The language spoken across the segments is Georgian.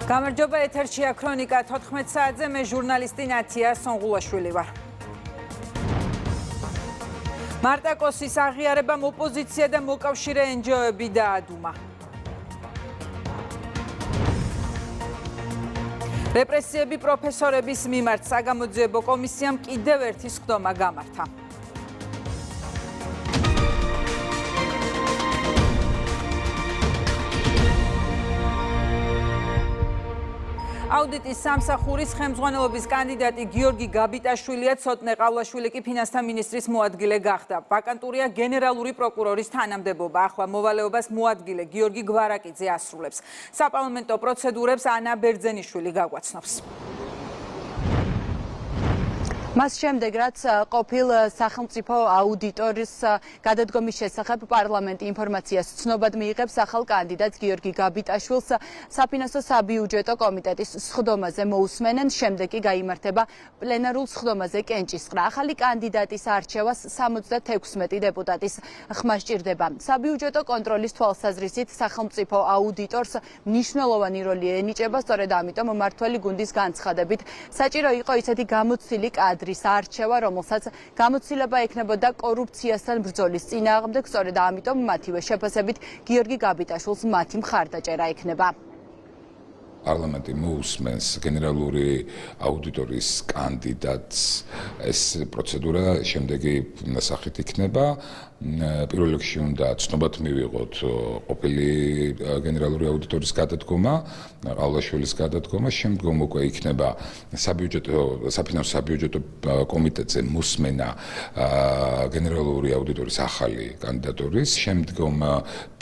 გამარჯობა, ეთერშია ქრონიკა 14 საათზე, მე ჟურნალისტი ნათია სონღულაშვილი ვარ. მარტაკოსის აღიარებამ ოპოზიცია და მოკავშირე NGO-ები დაადუმა. რეპრესიები პროფესორების მიმართ საგამოძიებო კომისიამ კიდევ ერთი სხდომა გამართა. აუდიტის სამსახურის ხელმძღვანელობის კანდიდატი გიორგი გაბიტაშვილია, ცოტნე ყავლაშვილი კი ფინანსთა მინისტრის მოადგილე გახდა. ვაკანტურია გენერალური პროკურორის თანამდებობა. ახლა მოვალეობას მოადგილე გიორგი გვარაკიძე ასრულებს. საპარლამენტო პროცედურებს ანა ბერძენიშვილი გაგვაცნობს. მას შემდეგ, რაც ყოფილ სახელმწიფო აუდიტორის გადადგომის შესახებ პარლამენტი ინფორმაციას ცნობად მიიღებს, ახალ კანდიდატს გიორგი გაბიტაშვილს საფინანსო საბიუჯეტო კომიტეტის სხდომაზე მოусმენენ, შემდეგ კი გაიმართება პლენარულ სხდომაზე კენჭისყრა. ახალი კანდიდატის არჩევას 76 დეპუტატის ხმა სჭირდება. საბიუჯეტო კონტროლის თვალსაზრისით სახელმწიფო აუდიტორს მნიშვნელოვანი როლი ენიჭება, სწორედ ამიტომ მმართველი გუნდის განცხადებით საჭირო იყო ისეთი გამოცდილი კადრი არჩევა, რომელსაც გამოცდილება ექნებოდა კორუფციასთან ბრძოლის წინააღმდეგ, სწორედ ამიტომ მათივე შეფასებით გიორგი გაბიტაშვილს მათი მხარდაჭერა ექნება. პარლამენტი მოусმენს გენერალური აუდიტორის კანდიდატს, ეს პროცედურა შემდეგი სახით იქნება. პირველ რიგში უნდა ცნობად მივიღოთ ყოფილი გენერალური აუდიტორის გადადგომა, ყავლაშვილის გადადგომა, შემდგომ უკვე იქნება საფინანსო საბიუჯეტო კომიტეტზე მოსმენა გენერალური აუდიტორის ახალი კანდიდატურის, შემდგომ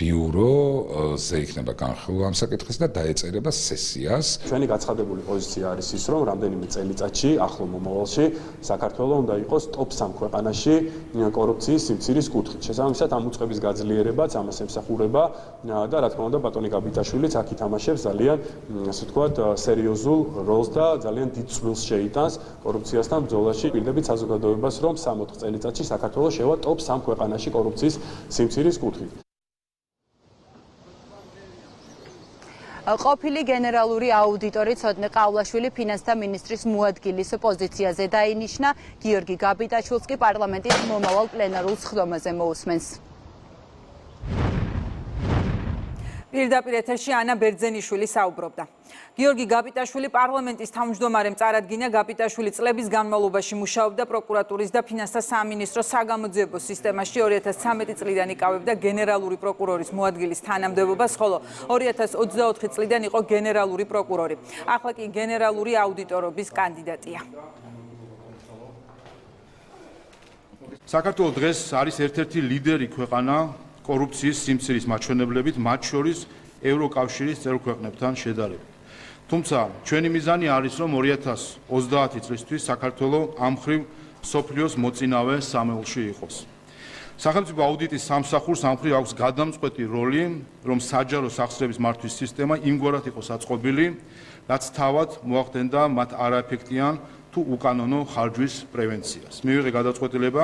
ბიუროზე იქნება განხილვა ამ საკითხის და დაეწერება სესიას. ჩვენი გაცხადებული პოზიცია არის ის, რომ რამდენიმე წელიწადში, ახლო მომავალში საქართველო უნდა იყოს ტოპ 3 ქვეყანაში კორუფციის სიმცირის კუთხით. შესაბამისად, ამ უწყების გაძლიერებაც ამას ემსახურება და რა თქმა უნდა, ბატონი გაბიტაშვილიც აქ ითამაშებს ძალიან, ასე ვთქვათ, სერიოზულ როლს და ძალიან დიდ ცვლილს შეიტანს კორუფციასთან ბრძოლაში. ვირდებით საზოგადოებას, რომ 64 წელიწადში საქართველო შევა ტოპ 3 ქვეყანაში კორუფციის სიმცირის კუთხით. ყოფილი გენერალური აუდიტორი ცოტნე ყავლაშვილი ფინანსთა მინისტრის მოადგილის პოზიციაზე დაინიშნა, გიორგი გაბიტაშვილს კი პარლამენტის მომავალ პლენარულ სხდომაზე მოусმენს. პირდაპირ ეთერში ანა ბერძენიშვილი საუბრობდა. გიორგი გაბიტაშვილი პარლამენტის თავმჯდომარემ წარადგინა. გაბიტაშვილი წლების განმავლობაში მუშაობდა პროკურატურის და ფინანსთა სამინისტროს საგამოძიებო სისტემაში. 2013 წლიდან იკავებდა გენერალური პროკურორის მოადგილის თანამდებობას, ხოლო 2024 წლიდან იყო გენერალური პროკურორი. ახლა კი გენერალური აუდიტორობის კანდიდატია. საქართველო დღეს არის ერთ-ერთი ლიდერი ქვეყანა კორუფციის სიმცირის მაჩვენებლებით, მათ შორის ევროკავშირის წევრ ქვეყნებთან შედარებით. თუმცა ჩვენი მიზანი არის, რომ 2030 წლისთვის საქართველო ამ მხრივ მსოფლიოს მოწინავე სამეულში იყოს. სახელმწიფო აუდიტის სამსახურს ამ მხრივ აქვს გადამწყვეტი როლი, რომ საჯარო სახსრების მართვის სისტემა იმგვარად იყოს აწყობილი, რაც თავად მოახდენდა მათ არაეფექტიან თუ უკანონო ხარჯვის პრევენციას. მივიღე გადაწყვეტილება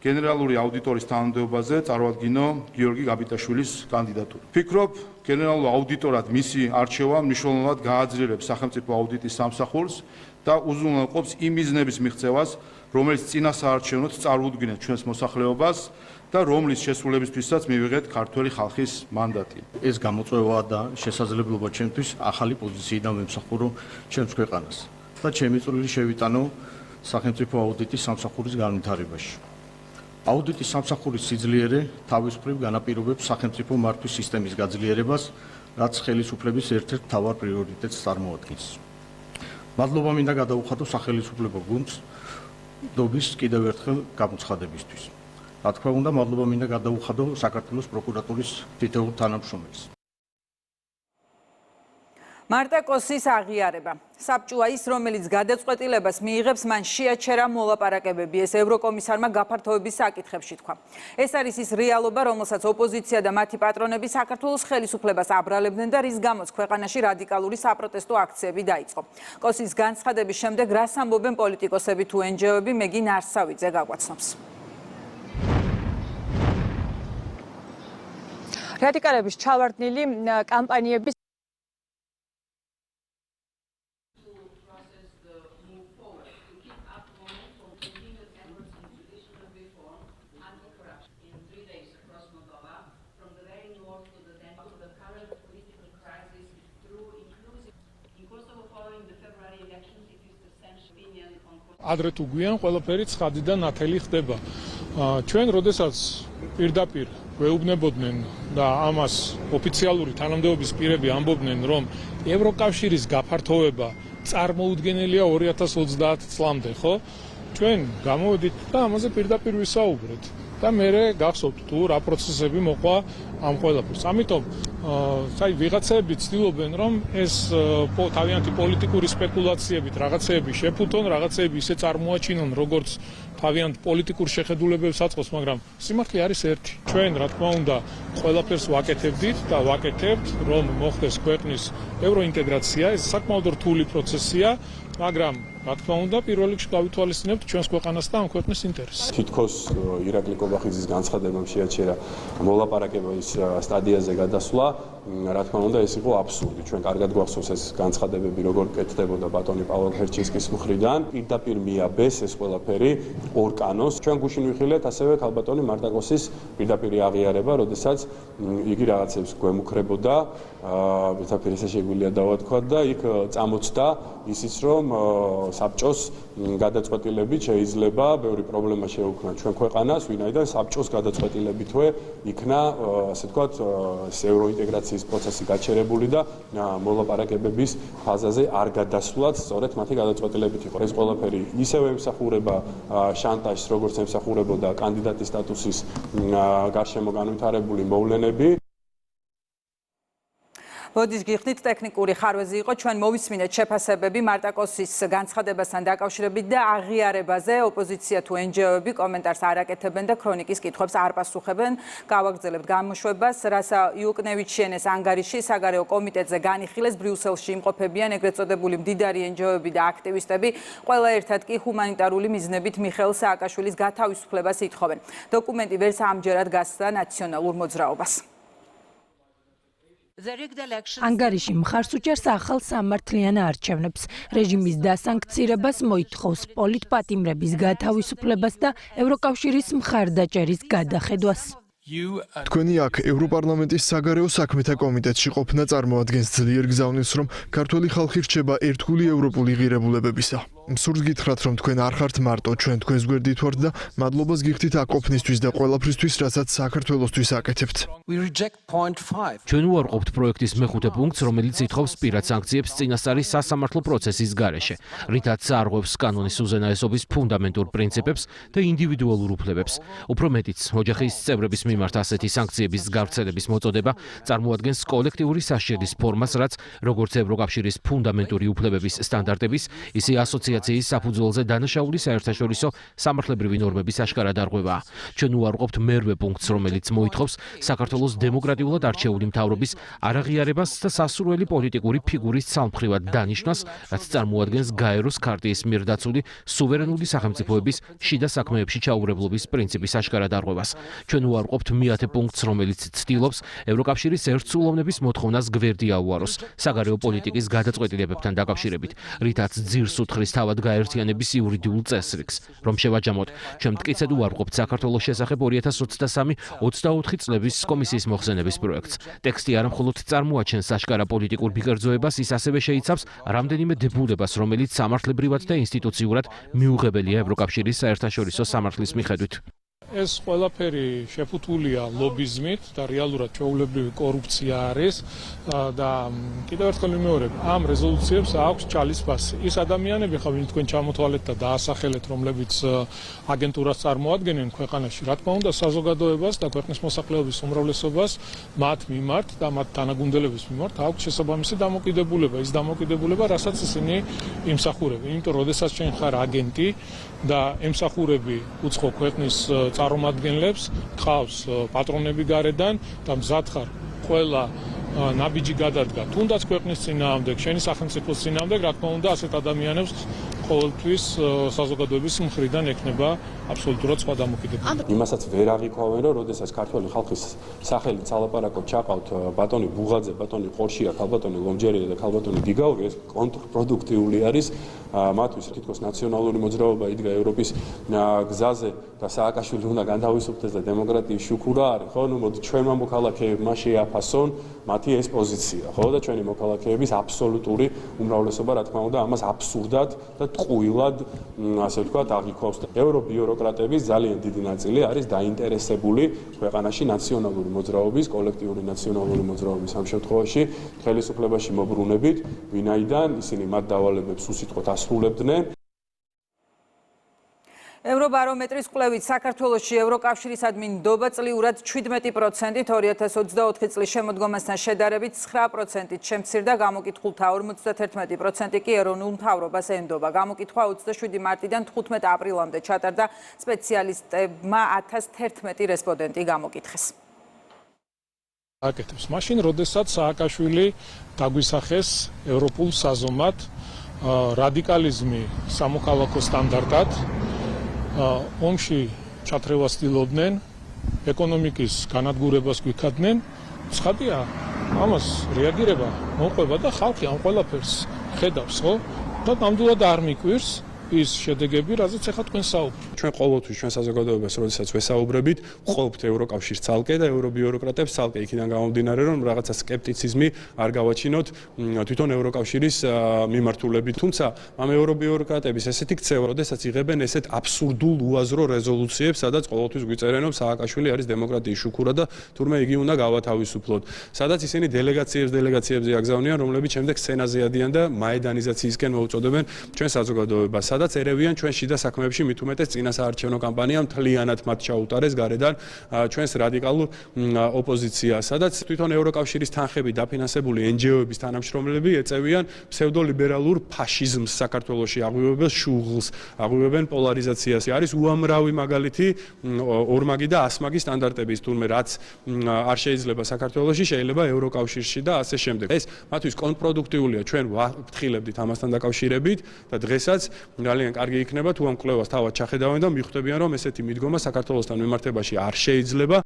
გენერალური აუდიტორის თანამდებობაზე წარვადგინო გიორგი გაბიტაშვილის კანდიდატურა. ვფიქრობ, გენერალურ აუდიტორად მისი არჩევა მნიშვნელოვნად გააძლიერებს სახელმწიფო აუდიტის სამსახურს და უზრუნველყოფს იმ მიზნების მიღწევას, რომელიც წინასაარჩევნოდ წარუდგინეთ ჩვენს მოსახლეობას და რომლის შესრულებისთვისაც მივიღეთ ქართველი ხალხის მანდატი. ეს გამოწვევა და შესაძლებლობა ჩემთვის ახალი პოზიციიდან ვემსახურო ჩემს ქვეყანას და ჩემი წვლილი შევიტანო სახელმწიფო აუდიტის სამსახურის განვითარებაში. აუდიტის სამსახურის სიძლიერე თავის მხრივ განაპირობებს სახელმწიფო მართვის სისტემის გაძლიერებას, რაც ხელისუფლების ერთ-ერთ მთავარ პრიორიტეტს წარმოადგენს. მადლობა მინდა გადაუხადო სახელისუფლებო გუნდს დობის კიდევ ერთხელ გამოცხადებისთვის. რა თქმა უნდა, მადლობა მინდა გადაუხადო საქართველოს პროკურატურის თითოეულ თანამშრომელს. მარტაკოსის აღიარება. საბჭოა ის, რომელიც გადაწყვეტილებას მიიღებს, მან შეაჩერა მოლაპარაკებები, ეს ევროკომისარმა გაფართოების საკითხებში თქვა. ეს არის ის რეალობა, რომელსაც ოპოზიცია და მათი პატრონები საქართველოს ხელისუფლებას აბრალებდნენ და რის გამოც ქვეყანაში რადიკალური საპროტესტო აქციები დაიწყო. კოსის განცხადების შემდეგ რას ამბობენ პოლიტიკოსები თუ NGO-ები, მეგი ნარსავიძე გაგვაცნობს. რადიკალების ჩავარდნილი კამპანიების ადრე თუ გვიან ყველაფერი ცხადიდან ნათელი ხდება. ჩვენ როდესაც პირდაპირ გვეუბნებოდნენ და ამას ოფიციალური თანამდებობის პირები ამბობდნენ, რომ ევროკავშირის გაფართოვება წარმოუდგენელია 2030 წლამდე, ხო? ჩვენ გამოვედით და ამაზე პირდაპირ ვისაუბრეთ. და მე გახსოვთ თუ რა პროცესები მოყვა ამ ყველაფერს. ამიტომ ვიღაცები ცდილობენ რომ ეს თავიანთი პოლიტიკური სპეკულაციებით რაღაცეები შეფუთონ, რაღაცეები ისე წარმოაჩინონ, როგორც თავიანთ პოლიტიკურ შეხედულებებს აწყოს, მაგრამ სიმართლე არის ერთი. ჩვენ რა თქმა უნდა ყველაფერს ვაკეთებდით და ვაკეთებთ, რომ მოხდეს ქვეყნის ევროინტეგრაცია, ეს საკმაოდ რთული პროცესია, მაგრამ რა თქმა უნდა პირველ რიგში გავითვალისწინებთ ჩვენს ქვეყანას და ამ ქვეყნის ინტერესს. თითქოს ირაკლი კობახიძის განცხადებამ შეაჩერა მოლაპარაკების სტადიაზე გადასვლა, რა თქმა უნდა ეს იყო აბსურდი. ჩვენ კარგად გვახსოვს ეს განცხადებები როგორ კეთდებოდა ბატონი პავლე ჰერჩინსკის მხრიდან. პირდაპირ მიაბეს ეს ყველაფერი ორკანოს. ჩვენ გუშინ ვიხილეთ ასევე ქალბატონი მარტაკოსის პირდაპირი აღიარება, როდესაც იგი რაღაცებს გვემუქრებოდა, პირდაპირ ესე შეგვიძლია დავათქვათ და იქ წამოწდა ისიც რომ საბჭოს გადაწყვეტილებით შეიძლება ბევრი პრობლემა შეუქმნა ჩვენ ქვეყანას, ვინაიდან საბჭოს გადაწყვეტილებითვე იქნა, ასე ვთქვათ, ევროინტეგრაციის პროცესი გაჩერებული და მოლაპარაკებების ფაზაზე არ გადასვლაც სწორედ მათი გადაწყვეტილებით იყო. ეს ყველაფერი ისევე ემსახურება შანტაჟს, როგორც ემსახურებოდა კანდიდატის სტატუსის გარშემო განვითარებული მოვლენები. ბოდიშ გიხდით ტექნიკური ხარვეზი იყო ჩვენ მოვისმინეთ შეფასებები მარტაკოსის განცხადებასთან დაკავშირებით და აღიარებაზე ოპოზიცია თუ NGO-ები კომენტარს არ აკეთებენ და ქრონიკის კითხვებს არ პასუხებენ. გავაგრძელებთ გამოშვებას, რათა იუკნევიჩიანეს ანგარიში საგარეო კომიტეტზე განიხილეს ბრიუსელში იმყოფებიან ეგრეთ წოდებული მდიდარი NGO-ები და აქტივისტები, ყველა ერთად კი ჰუმანიტარული მიზნებით მიხეილ სააკაშვილის გათავისუფლებას ითხოვენ. დოკუმენტი ვერც ამჯერად გასცდა ნაციონალურ მოძრაობას. ანგარიში მხარს უჭერს ახალ სამართლიან არჩევნებს, რეჟიმის დასანქცირებას, მოითხოვს პოლიტპატიმრების გათავისუფლებას და ევროკავშირის მხარდაჭერის გადახედვას. თქვენი აქ ევროპარლამენტის საგარეო საქმეთა კომიტეტში ყოფნა წარმოადგენს ძლიერ გზავნილს, რომ ქართველი ხალხი რჩება ერთგული ევროპული ღირებულებებისა. სურს გითხრათ, რომ თქვენ არ ხართ მარტო, ჩვენ თქვენს გვერდით ვართ და მადლობას გიხდით აქ ყოფნისთვის და ყველაფრისთვის, რასაც საქართველოსთვის აკეთებთ. ჩვენ უარყოფთ პროექტის მეხუთე პუნქტს, რომელიც ითხოვს პირად სანქციებს წინასწარი სასამართლო პროცესის გარეშე, რითაც არღვევს კანონის უზენაესობის ფუნდამენტურ პრინციპებს და ინდივიდუალურ უფლებებს. უფრო მეტიც, ოჯახის წევრების მიმართ ასეთი სანქციების გავრცელების მოწოდება წარმოადგენს კოლექტიური სასჯელის ფორმას, რაც როგორც ევროკავშირის ფუნდამენტური უფლებების სტანდარტების, ისე ასოციაციის საფუძველზე დანაშაული საერთაშორისო სამართლებრივი ნორმების აშკარად არღვევაა. ჩვენ უარყოფთ მერვე პუნქტს, რომელიც მოითხოვს საქართველოს დემოკრატიულად არჩეული მთავრობის არაღიარებას და სასურველი პოლიტიკური ფიგურის ცალმხრივად დანიშვნას, რაც წარმოადგენს გაეროს ქარტიის მიერ დაცული სუვერენული სახელმწიფოების შიდა საქმეებში ჩაურევლობის პრინციპის აშკარად არღვევას. ჩვენ უარყოფთ მეათე პუნქტს, რომელიც ცდილობს ევროკავშირის ერთსულოვნების მოთხოვნას გვერდი აუაროს საგარეო პოლიტიკის გადაწყვეტილებებთან დაკავშირებით, რითაც ძირს უთხრის თავად გაერთიანების იურიდიულ წესრიგს. რომ შევაჯამოთ, ჩვენ მტკიცედ უარყოფთ საქართველოს შესახებ 2023-24 წლების კომისიის მოხსენების პროექტს. ტექსტი არა მხოლოდ წარმოაჩენს აშკარა პოლიტიკურ ბიგერძოებას, ის ასევე შეიცავს რამდენიმე დებულებას, რომელიც სამართლებრივად და ინსტიტუციურად მიუღებელია ევროკავშირის საერთაშორისო სამართლის მიხედვით. ეს ყველაფერი შეფუთულია ლობიზმით და რეალურად ჩვეულებრივი კორუფცია არის და კიდევ ერთხელ ვიმეორებ, ამ რეზოლუციებს აქვს ჩალისფასი. ის ადამიანები ხა ვინც თქვენ ჩამოთვალეთ და დაასახელეთ, რომლებიც აგენტურას წარმოადგენენ ქვეყანაში, რა თქმა უნდა საზოგადოებას და ქვეყნის მოსახლეობის უმრავლესობას მათ მიმართ და მათ თანაგუნდელების მიმართ აქვს შესაბამისი დამოკიდებულება, ის დამოკიდებულება, რასაც ისინი იმსახურებენ. იმიტომ რომ როდესაც შენ ხარ აგენტი და ემსახურები უცხო ქვეყნის წარმომადგენლებს, ხავს პატრონები გარედან და მზად ხარ ყველა ნაბიჯი გადადგა, თუნდაც ქვეყნის წინააღმდეგ, შენი სახელმწიფოს წინააღმდეგ, რა თქმა უნდა, ასეთ ადამიანებს ყოველთვის საზოგადოების მხრიდან ექნება აბსოლუტურად სხვა დამოკიდებულება. იმასაც ვერ აღიქვავენ, რომ როდესაც ქართველი ხალხის სახელით სალაპარაკოდ ჩაყავთ ბატონი ბუღაძე, ბატონი ყორშია, ქალბატონი ლომჯერია და ქალბატონი დიგაური, ეს კონტრპროდუქტიული არის მათთვის. თითქოს ნაციონალური მოძრაობა იდგა ევროპის გზაზე და სააკაშვილი უნდა განთავისუფლდეს და დემოკრატიის შუქურა არის, ხო? ნუ მოდი ჩვენმა მოქალაქეებმა შეაფასონ მათი ეს პოზიცია, ხო? და ჩვენი მოქალაქეების აბსოლუტური უმრავლესობა, რა თქმა უნდა, ამას აბსურდად და ტყუილად, ასე ვთქვათ, აღიქვავს. ევრობიუროკრატების ძალიან დიდი ნაწილი არის დაინტერესებული ქვეყანაში ნაციონალური მოძრაობის, კოლექტიური ნაციონალური მოძრაობის ამ შემთხვევაში ხელისუფლებაში მობრუნებით, ვინაიდან ისინი მათ დავალებებს უსიტყვოდ ასრულებდნენ. ევრობარომეტრის კვლევით საქართველოში ევროკავშირისადმი ნდობა წლიურად 17%-ით 2024 წლის შემოდგომასთან შედარებით 9%-ით შემცირდა, გამოკითხულთა 51% კი ეროვნულ მთავრობას ენდობა. გამოკითხვა 27 მარტიდან 15 აპრილამდე ჩატარდა, სპეციალისტებმა 1011 რესპონდენტი გამოკითხეს. აკეთებს მაშინ, როდესაც სააკაშვილი დაგვისახეს ევროპულ საზომად რადიკალიზმი სამოქალაქო სტანდარტად, ომში ჩათრევას ცდილობდნენ, ეკონომიკის განადგურებას გვიქადდნენ, ცხადია, ამას რეაგირება მოყვება და ხალხი ამ ყველაფერს ხედავს, ხო? და ნამდვილად არ მიკვირს ის შედეგები, რაზეც ახლა თქვენ საუბრობთ. ჩვენ ყოველთვის ჩვენ საზოგადოებას, როდესაც ვესაუბრებით, ვყოფთ ევროკავშირს ცალკე და ევრობიუროკრატებს ცალკე, იქიდან გამომდინარე, რომ რაღაცა სკეპტიციზმი არ გავაჩინოთ თვითონ ევროკავშირის მიმართულებით. თუმცა ამ ევრობიუროკრატების ესეთი ქცევა, როდესაც იღებენ ესეთ აბსურდულ უაზრო რეზოლუციებს, სადაც ყოველთვის გვიწერენ, რომ სააკაშვილი არის დემოკრატიის შუქურა და თურმე იგი უნდა გავათავისუფლოთ. სადაც ისინი დელეგაციებზე აგზავნიან, რომლებიც შემდეგ სცენაზე ადიან და მაედანიზაციისკენ მოუწოდებენ ჩვენ საზოგადოებას. სადაც ერევიან ჩვენ შიდა საქმეებში მით უმეტეს წინასაარჩევნო კამპანიამ მთლიანად მათ ჩაუტარეს გარედან ჩვენს რადიკალურ ოპოზიციას, სადაც თვითონ ევროკავშირის თანხებით დაფინანსებული NGO-ების თანამშრომლები ეწევიან ფსევდოლიბერალურ ფაშიზმს საქართველოში, აღვივებენ შუღლს, აღვივებენ პოლარიზაციას. არის უამრავი მაგალითი ორმაგი და ასმაგი სტანდარტების, თურმე რაც არ შეიძლება საქართველოში, შეიძლება ევროკავშირში და ასე შემდეგ. ეს მათთვის კონტრპროდუქტიულია, ჩვენ ვფრთხილებდით ამასთან დაკავშირებით და დღესაც ძალიან კარგი იქნება თუ ამ კვლევას თავად ჩახედავენ და მიხვდებიან, რომ ესეთი მიდგომა საქართველოსთან მიმართებაში არ შეიძლება.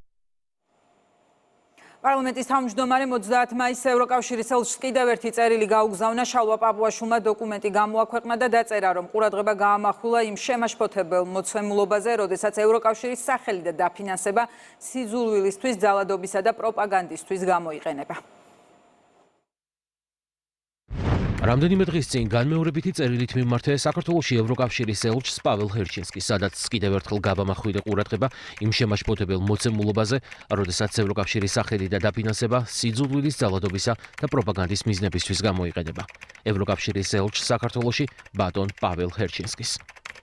პარლამენტის თავმჯდომარე 30 მაისს ევროკავშირის ელჩს კიდევ ერთი წერილი გაუგზავნა შალვა პაპუაშვილმა, დოკუმენტი გამოაქვეყნა და დაწერა, რომ ყურადღება გაამახვილა იმ შემაშფოთებელ მოცემულობაზე, როდესაც ევროკავშირის სახელი და დაფინანსება სიძულვილისთვის, ძალადობისა და პროპაგანდისთვის გამოიყენება. რამდენიმე დღის წინ განმეორებითი წერილით მიმართე საქართველოში ევროკავშირის ელჩს პაվել ჰერჩინსკის, სადაც კიდევ ერთხელ გამამახვილა ყურადღება იმ შემაშფოთებელ მოცემულობაზე, როდესაც ევროკავშირის სახელი და დაფინანსება სიძულვილის, ძალადობისა და პროპაგანდის მიზნებისთვის გამოიყენება. ევროკავშირის ელჩს საქართველოში ბატონ პაվել ჰერჩინსკის.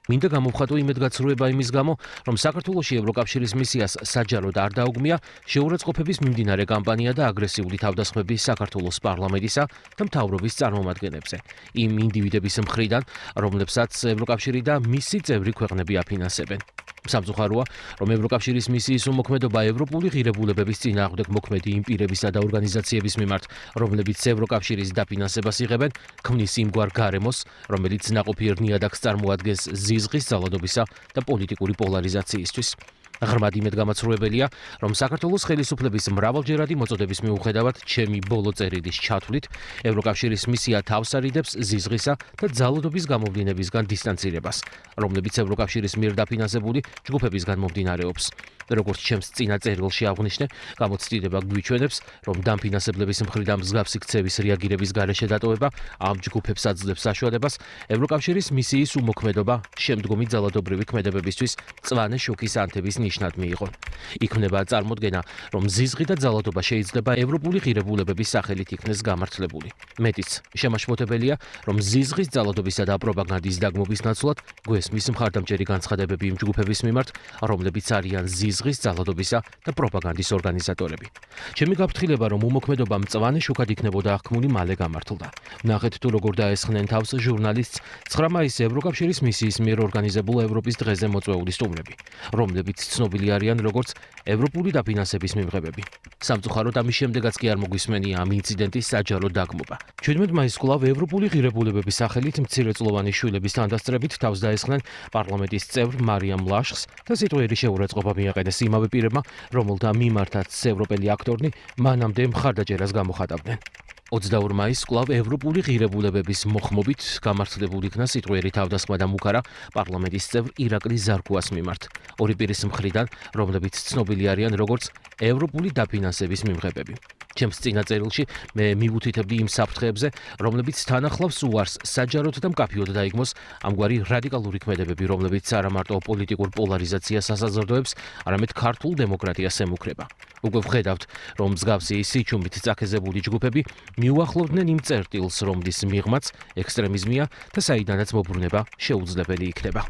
მინდა გამოვხატო იმედგაცრუება იმის გამო, რომ საქართველოში ევროკავშირის მისიას საჯაროდ არ დაუგმია შეურაცხყოფების მიმდინარე კამპანია და აგრესიული თავდასხმები საქართველოს პარლამენტისა და მთავრობის წარმომადგენლებზე, იმ ინდივიდების მხრიდან, რომლებსაც ევროკავშირი და მისი წევრი ქვეყნები აფინანსებენ. სამწუხაროა, რომ ევროკავშირის მისიის უმოქმედობა ევროპული ღირებულებების წინააღმდეგ მოქმედი იმ პირებისა და ორგანიზაციების მიმართ, რომლებიც ევროკავშირის დაფინანსებას იღებენ, ქმნის იმგვარ გარემოს, რომელიც ნაყოფიერ ნიადაგს წარმოადგენს ზიზღის, ძალადობისა და პოლიტიკური პოლარიზაციისთვის. ღრმად იმედგამაცრუებელია, რომ საქართველოს ხელისუფლების მრავალჯერადი მოწოდების მიუხედავად, ჩემი ბოლო წერილის ჩათვლით, ევროკავშირის მისია თავს არიდებს ზიზღისა და ძალადობის გამოვლინებისგან დისტანცირებას, რომლებიც ევროკავშირის მიერ დაფინანსებული ჯგუფებისგან მომდინარეობს. როგორც ჩემს წინა წერილში აღვნიშნე, გამოცდილება გვიჩვენებს, რომ დამფინანსებლების მხრიდან მსგავსი ქცევის რეაგირების გარეშე დატოვება ამ ჯგუფებს აძლევს საშუალებას ევროკავშირის მისიის უმოქმედობა შემდგომი ძალადობრივი ქმედებებისთვის მწვანე შუქის ანთების ნიშნად მიიღონ. იქმნება წარმოდგენა, რომ ზიზღი და ძალადობა შეიძლება ევროპული ღირებულებების სახელით იქნეს გამართლებული. მეტიც, შემაშფოთებელია, რომ ზიზღის, ძალადობისა და პროპაგანდის დაგმობის ნაცვლად გვესმის მხარდამჭერი განცხადებები იმ ჯგუფების მიმართ, რომლებიც არიან ზიზღის სიზღის, ძალადობისა და პროპაგანდის ორგანიზატორები. ჩემი გაფრთხილება, რომ უმოქმედობა მწვანე შუქად იქნებოდა აღქმული, მალე გამართლდა. ნახეთ თუ როგორ დაესხნენ თავს ჟურნალისტს 9 მაისს ევროკავშირის მისიის მიერ ორგანიზებულ ევროპის დღეზე მოწვეული სტუმრები, რომლებიც ცნობილი არიან როგორც ევროპული დაფინანსების მიმღებები. სამწუხაროდ ამის შემდეგაც კი არ მოგვისმენია ამ ინციდენტის საჯარო დაგმობა. 17 მაისს კვლავ ევროპული ღირებულებების სახელით მცირეწლოვანი შვილების თანდასწრებით თავს დაესხნენ პარლამენტის წევრ მარიამ ლაშხს და სიტყვიერი შეურაცხყოფა მიაყენეს იმავე პირებმა, რომელთა მიმართაც ევროპელი აქტორნი მანამდე მხარდაჭერას გამოხატავდნენ. 22 მაისს კვლავ ევროპული ღირებულებების მოხმობით გამართლებული იქნა სიტყვიერი თავდასხმა და მუქარა პარლამენტის წევრ ირაკლი ზარქუას მიმართ, ორი პირის მხრიდან, რომლებიც ცნობილი არიან როგორც ევროპული დაფინანსების მიმღებები. ჩემს წინა წერილში მე მივუთითებდი იმ საფრთხეებზე, რომლებიც თან ახლავს უარს საჯაროდ და მკაფიოდ დაიგმოს ამგვარი რადიკალური ქმედებები, რომლებიც არა მარტო პოლიტიკურ პოლარიზაციას ასაზრდოებს, არამედ ქართულ დემოკრატიას ემუქრება. უკვე ვხედავთ, რომ მსგავსი სიჩუმით წაქეზებული ჯგუფები მიუახლოვდნენ იმ წერტილს, რომლის მიღმაც ექსტრემიზმია და საიდანაც მოbrunება შეუძლებელი იქნება.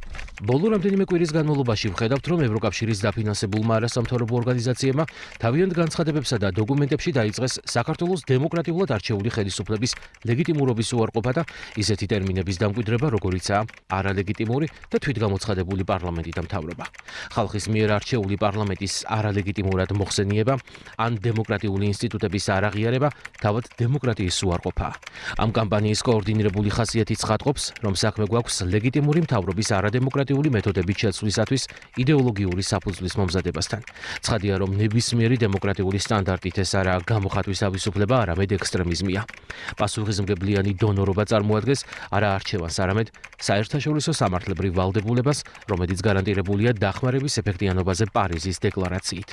ბოლო რამდენიმე კვირის განმავლობაში ვხედავთ, რომ ევროკავშირის დაფინანსებულმა არასამთავრობო ორგანიზაციებმა თავიანთ განცხადებებსა და დოკუმენტებში დაიწყეს საქართველოს დემოკრატიულად არჩეული ხელისუფლების ლეგიტიმურობის უარყოფა და ისეთი ტერმინების დამკვიდრება, როგორიცაა არალეგიტიმური და თვითგამოცხადებული პარლამენტი და მთავრობა. ხალხის მიერ არჩეული პარლამენტის არალეგიტიმურად მოხსენიება ან დემოკრატიული ინსტიტუტების არაღიარება თავად დემოკრატიის უარყოფაა. ამ კამპანიის კოორდინირებული ხასიათი ცხადყოფს, რომ საქმე გვაქვს ლეგიტიმური მთავრობის არადემოკრატიული მეთოდებით შეცვლისათვის იდეოლოგიური საფუძვლის მომზადებასთან. ცხადია, რომ ნებისმიერი დემოკრატიული სტანდარტით ეს არა გამოხატვის თავისუფლება, არამედ ექსტრემიზმია. პასუხისმგებლიანი დონორობა წარმოადგენს არა არჩევანს, არამედ საერთაშორისო სამართლებრივ ვალდებულებას, რომელიც გარანტირებულია დახმარების ეფექტიანობაზე პარიზის დეკლარაციით.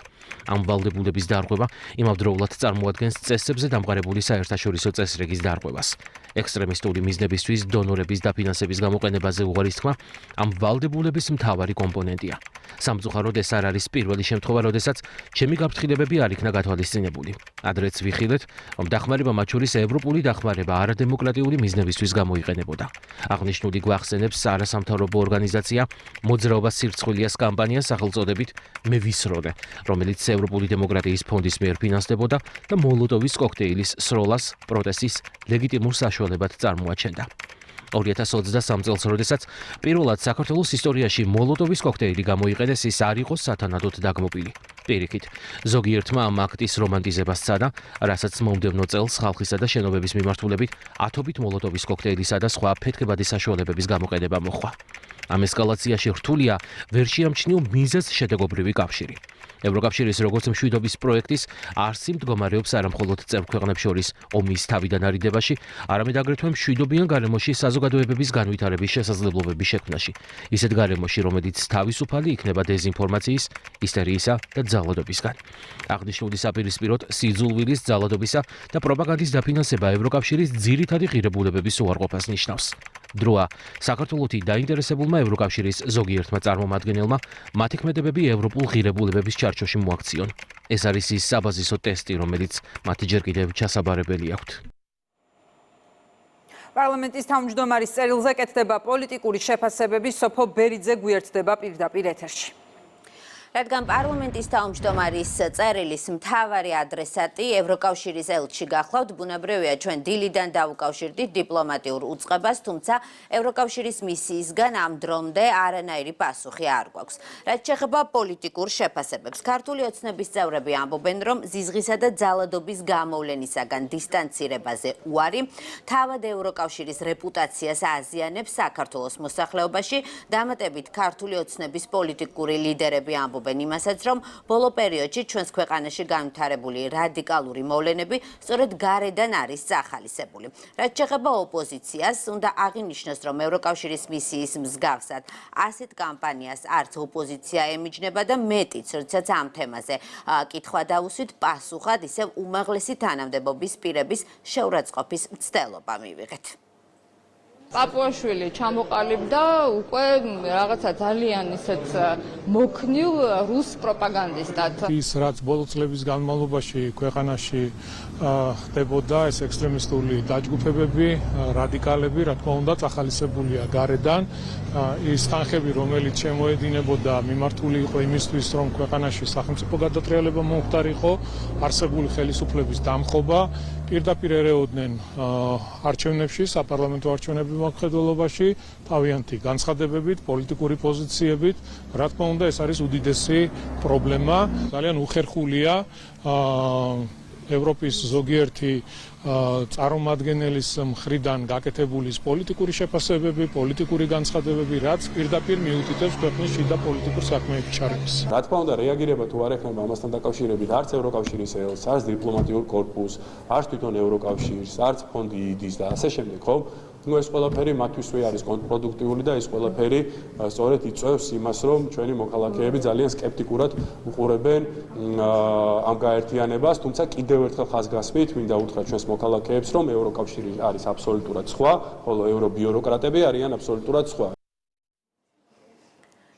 ამ ვალდებულების დარღვევა იმავდროულად წარმოადგენს წესებზე დამყარებული საერთაშორისო წესრიგის დარღვევას. ექსტრემისტული მიზნებისთვის დონორების დაფინანსების გამოყენებაზე უღარის თქმა ამ ვალდებულების მთავარი კომპონენტია. სამწუხაროდ ეს არ არის პირველი შემთხვევა, როდესაც ჩემი გაფრთხილებები არ იქნა გათვალისწინებული. ადრეც ვიხილეთ, რომ დახმარება მათ შორის ევროპული დახმარება არადემოკრატიული მიზნებისთვის გამოიყენებოდა. აღნიშნული გვახსენებს არასამთავრობო ორგანიზაცია მოძრაობას სირცხვილიას კამპანიას სახელწოდებით მე ვისროლე, რომელიც ევროპული დემოკრატიის ფონდის მიერ ფინანსდებოდა და მოლოტოვის კოქტეილის სროლას პროტესტის ლეგიტიმურ საშუალებად წარმოაჩენდა. 2023 წელს, როდესაც პირველად საქართველოს ისტორიაში მოლოტოვის კოქტეილი გამოიყენეს, ის არ იყო სათანადოდ დაგმობილი. პირიქით, ზოგიერთმა ამ აქტის რომანტიზებას სცადა, რასაც მომდევნო წელს ხალხისა და შენობების მიმართულებით ათობით მოლოტოვის კოქტეილისა და სხვა ფეთქებადი საშუალებების გამოყენება მოხდა. ამ ესკალაციაში რთულია ვერ შეამჩნიო მიზეზ შედეგობრივი კავშირი. ევროკავშირის როგორც მშვიდობის პროექტის არსი მდგომარეობს არა მხოლოდ წევრ ქვეყნებს შორის ომის თავიდან არიდებაში, არამედ აგრეთვე მშვიდობიან გარემოში საზოგადოებების განვითარების შესაძლებლობების შექმნაში. ისეთ გარემოში, რომელიც თავისუფალი იქნება დეზინფორმაციის, ისტერიისა და ძალადობისგან. აღნიშნული საპირისპიროდ სიძულვილის, ძალადობისა და პროპაგანდის დაფინანსება ევროკავშირის ძირითადი ღირებულებების უარყოფას ნიშნავს. დროა საქართველოთი დაინტერესებულმა ევროკავშირის ზოგიერთმა წარმომადგენელმა მათი ქმედებები ევროპულ ღირებულებების ჩარჩოში მოაქციონ. ეს არის ის საბაზისო ტესტი, რომელიც მათი ჯერ კიდევ ჩასაბარებელი აქვთ. პარლამენტის თავმჯდომარის წერილზე კეთდება პოლიტიკური შეფასებები, სოფო ბერიძე გვერდდება პირდაპირ ეთერში. რადგან პარლამენტის თავმჯდომარის წერილის მთავარი ადრესატი ევროკავშირის ელჩი გახლავთ, ბუნებრივია ჩვენ დილიდან დაუკავშირდით დიპლომატიურ უწყებას, თუმცა ევროკავშირის მისიისგან ამ დრომდე არანაირი პასუხი არ გვაქვს. რაც შეეხება პოლიტიკურ შეფასებებს, ქართული ოცნების წევრები ამბობენ, რომ ზიზღისა და ძალადობის გამოვლენისაგან დისტანცირებაზე უარი თავად ევროკავშირის რეპუტაციას აზიანებს საქართველოს მოსახლეობაში, დამატებით ქართული ოცნების პოლიტიკური ლიდერები ამბობენ იმასაც, რომ ბოლო პერიოდში ჩვენს ქვეყანაში განვითარებული რადიკალური მოვლენები სწორედ გარედან არის წახალისებული. რაც შეეხება ოპოზიციას, უნდა აღინიშნოს, რომ ევროკავშირის მისიის მსგავსად ასეთ კამპანიას არც ოპოზიცია ემიჯნება და მეტიც, როდესაც ამ თემაზე კითხვა დაუსვით, პასუხად ისევ უმაღლესი თანამდებობის პირების შეურაცხყოფის მცდელობა მივიღეთ. პაპუაშვილი ჩამოყალიბდა უკვე რაღაცა ძალიან ისეთ მოქნილ რუს პროპაგანდისტად. ის რაც ბოლო წლების განმავლობაში ქვეყანაში ხდებოდა, ეს ექსტრემისტული დაჯგუფებები, რადიკალები, რა თქმა უნდა, ახალისებულია გარედან. ის თანხები, რომელიც შემოედინებოდა, მიმართული იყო იმისთვის, რომ ქვეყანაში სახელმწიფო გადატრიალება მომხდარიყო, არსებული ხელისუფლების დამხობა, პირდაპირ ერეოდნენ არჩევნებში, საპარლამენტო არჩევნების მოქმედებაში, თავიანთი განცხადებებით, პოლიტიკური პოზიციებით. რა თქმა უნდა, ეს არის უდიდესი პრობლემა, ძალიან უხერხულია ევროპის ზოგიერთი წარმომადგენლის მხრიდან გაკეთებული პოლიტიკური შეფასებები, პოლიტიკური განცხადებები, რაც პირდაპირ მიუთითებს ქვეყნის შიდა პოლიტიკურ საქმეებში ჩარევას. რა თქმა უნდა, რეაგირება თუ არ ეხება ამასთან დაკავშირებით არც ევროკავშირის ელს, არც დიპლომატიურ კორპუსს, არც თვითონ ევროკავშირს, არც ფონდი იდის და ასე შემდეგ, ხო? ну ეს ყველაფერი მათთვისვე არის კონტრპროდუქტიული და ეს ყველაფერი სწორედ იწვევს იმას, რომ ჩვენი მოქალაქეები ძალიან სკეპტიკურად უყურებენ ამ გაერთიანებას, თუმცა კიდევ ერთხელ ხაზგასმით მინდა უთხრა ჩვენს მოქალაქეებს, რომ ევროკავშირი არის აბსოლუტურად სხვა, ხოლო ევრობიუროკრატები არიან აბსოლუტურად სხვა.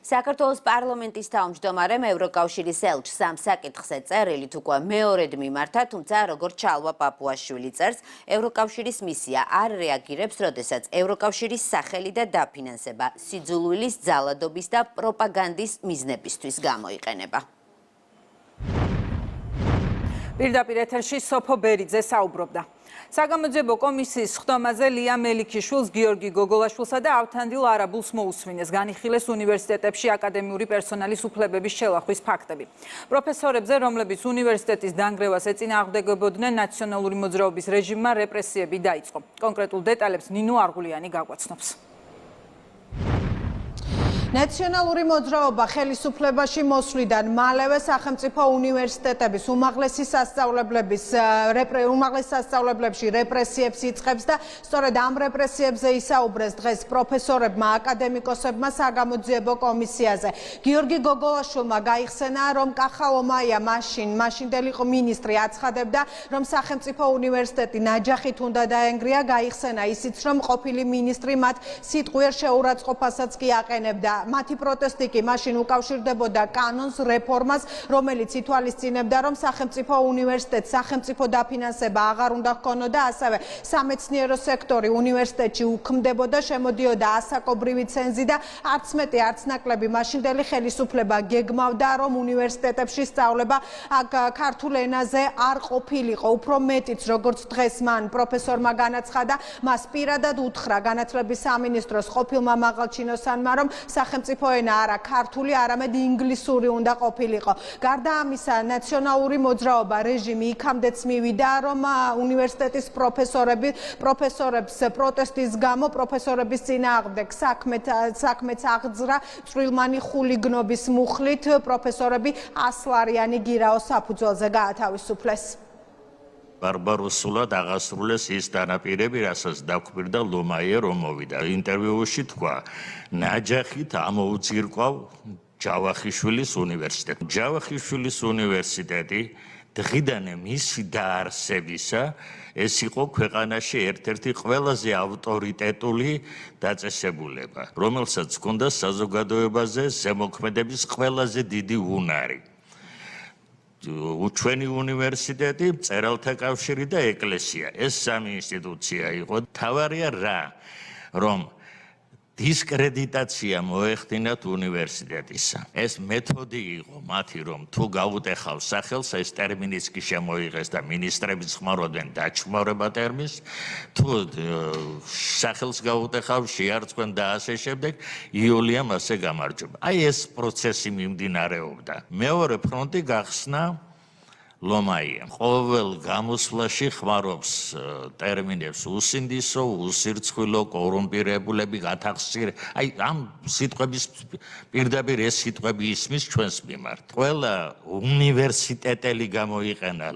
საქართველოს პარლამენტის თავმჯდომარემ ევროკავშირის ელჩს ამ საკითხზე წერილით უკვე მეორედ მიმართა, თუმცა როგორც ჩალვა პაპუაშვილი წერს, ევროკავშირის მისია არ რეაგირებს, როდესაც ევროკავშირის სახელი და დაფინანსება სიძულვილის, ძალადობის და პროპაგანდის მიზნებისთვის გამოიყენება. პირდაპირ ეთერში სოფო ბერიძე საუბრობდა. საგამოძიებო კომისიის ხდომაზე ლია მელიქიშვილს, გიორგი გოგოლაშვილსა და ავთანდილ არაბულს მოусმინეს განიხილეს უნივერსიტეტებში აკადემიური პერსონალის უფლებების შელახვის ფაქტები. პროფესორებზე, რომლებიც უნივერსიტეტის დანგრევას ეწინააღმდეგებოდნენ, ნაციონალური მოძრაობის რეჟიმმა რეპრესიები დაიწყო. კონკრეტულ დეტალებს ნინო არღულიანი გაგვაცნობს. ნაციონალური მოძრაობა ხელისუფლებაში მოსვლიდან მალევე სახელმწიფო უნივერსიტეტების უმაღლესი სასწავლებლებში რეპრესიებს იწყებს და სწორედ ამ რეპრესიებზე ისაუბრეს დღეს პროფესორებმა, აკადემიკოსებმა საგამოძიებო კომისიაზე. გიორგი გოგოლაშვილმა გაიხსენა, რომ კახალომაია მაშინდელი მინისტრი აცხადებდა, რომ სახელმწიფო უნივერსიტეტი ნაჯახით უნდა დაენგრია, გაიხსენა ისიც, რომ ყოფილი მინისტრი მათ სიტყვიერ შეურაცხყოფასაც კი აყენებდა. მათი პროტესტი კი მაშინ უკავშირდებოდა კანონს რეფორმას, რომელიც ითვალისწინებდა, რომ სახელმწიფო უნივერსიტეტს სახელმწიფო დაფინანსება აღარ უნდა ჰქონოდა, ასევე სამეცნიერო სექტორი უნივერსიტეტში უქმდებოდა, შემოდიოდა ასაკობრივი ცენზი და არც მეტი, არც ნაკლები მაშინდელი ხელისუფლება გეგმავდა, რომ უნივერსიტეტებში სწავლება ქართულ ენაზე არ ყოფილიყო. უფრო მეტიც, როგორც დღეს მან პროფესორმა განაცხადა, მას პირადად უთხრა განათლების სამინისტროს ყოფილმა მაღალჩინოსანმა, რომ სახელმწიფო ენა არა ქართული, არამედ ინგლისური უნდა ყოფილიყო. გარდა ამისა, ნაციონალური მოძრაობა რეჟიმი იქამდეც მივიდა, რომ უნივერსიტეტის პროფესორებს პროტესტის გამო პროფესორების წინააღმდეგ საქმეც აღძრა წვრილმანი ხულიგნობის მუხლით პროფესორები 100 ლარიანი გირაოს საფუძველზე გაათავისუფლეს. ბარბაროსულად აღასრულეს ის დანაპირები, რასაც დაგვირდა ლომაიე, რომ მოვიდა. ინტერვიუში თქვა, ნაჯახით ამოუძირკვავ ჯავახიშვილის უნივერსიტეტი. ჯავახიშვილის უნივერსიტეტი დღიდანე მისი დაარსებისა ეს იყო ქვეყანაში ერთ-ერთი ყველაზე ავტორიტეტული დაწესებულება, რომელსაც ჰქონდა საზოგადოებაზე ზემოქმედების ყველაზე დიდი უნარი. ჩვენი უნივერსიტეტი, მწერალთა კავშირი და ეკლესია. ეს სამი ინსტიტუცია იყო. თავარია რა, რომ დისკრედიტაცია მოეხდინათ უნივერსიტეტისა. ეს მეთოდი იყო მათი, რომ თუ გაუტეხავ სახელს, ეს ტერმინიც კი შემოიღეს და მინისტრებიც ხმარობდნენ დაჩმარება ტერმინს, თუ სახელს გაუტეხავ, შეარწყვენ და ასე შემდეგ, იულიამ ასე გამარჯვება. აი ეს პროცესი მიმდინარეობდა. მეორე ფრონტი გახსნა ლომაიამ. ყოველ გამოსვლაში ხმარობს ტერმინებს უსინდისო, უსირცხვილო, კორუმპირებულები, გათახსირე. აი ამ სიტყვების პირდაპირ ეს სიტყვები ისმის ჩვენს მიმართ. ყველა უნივერსიტეტელი გამოიყენა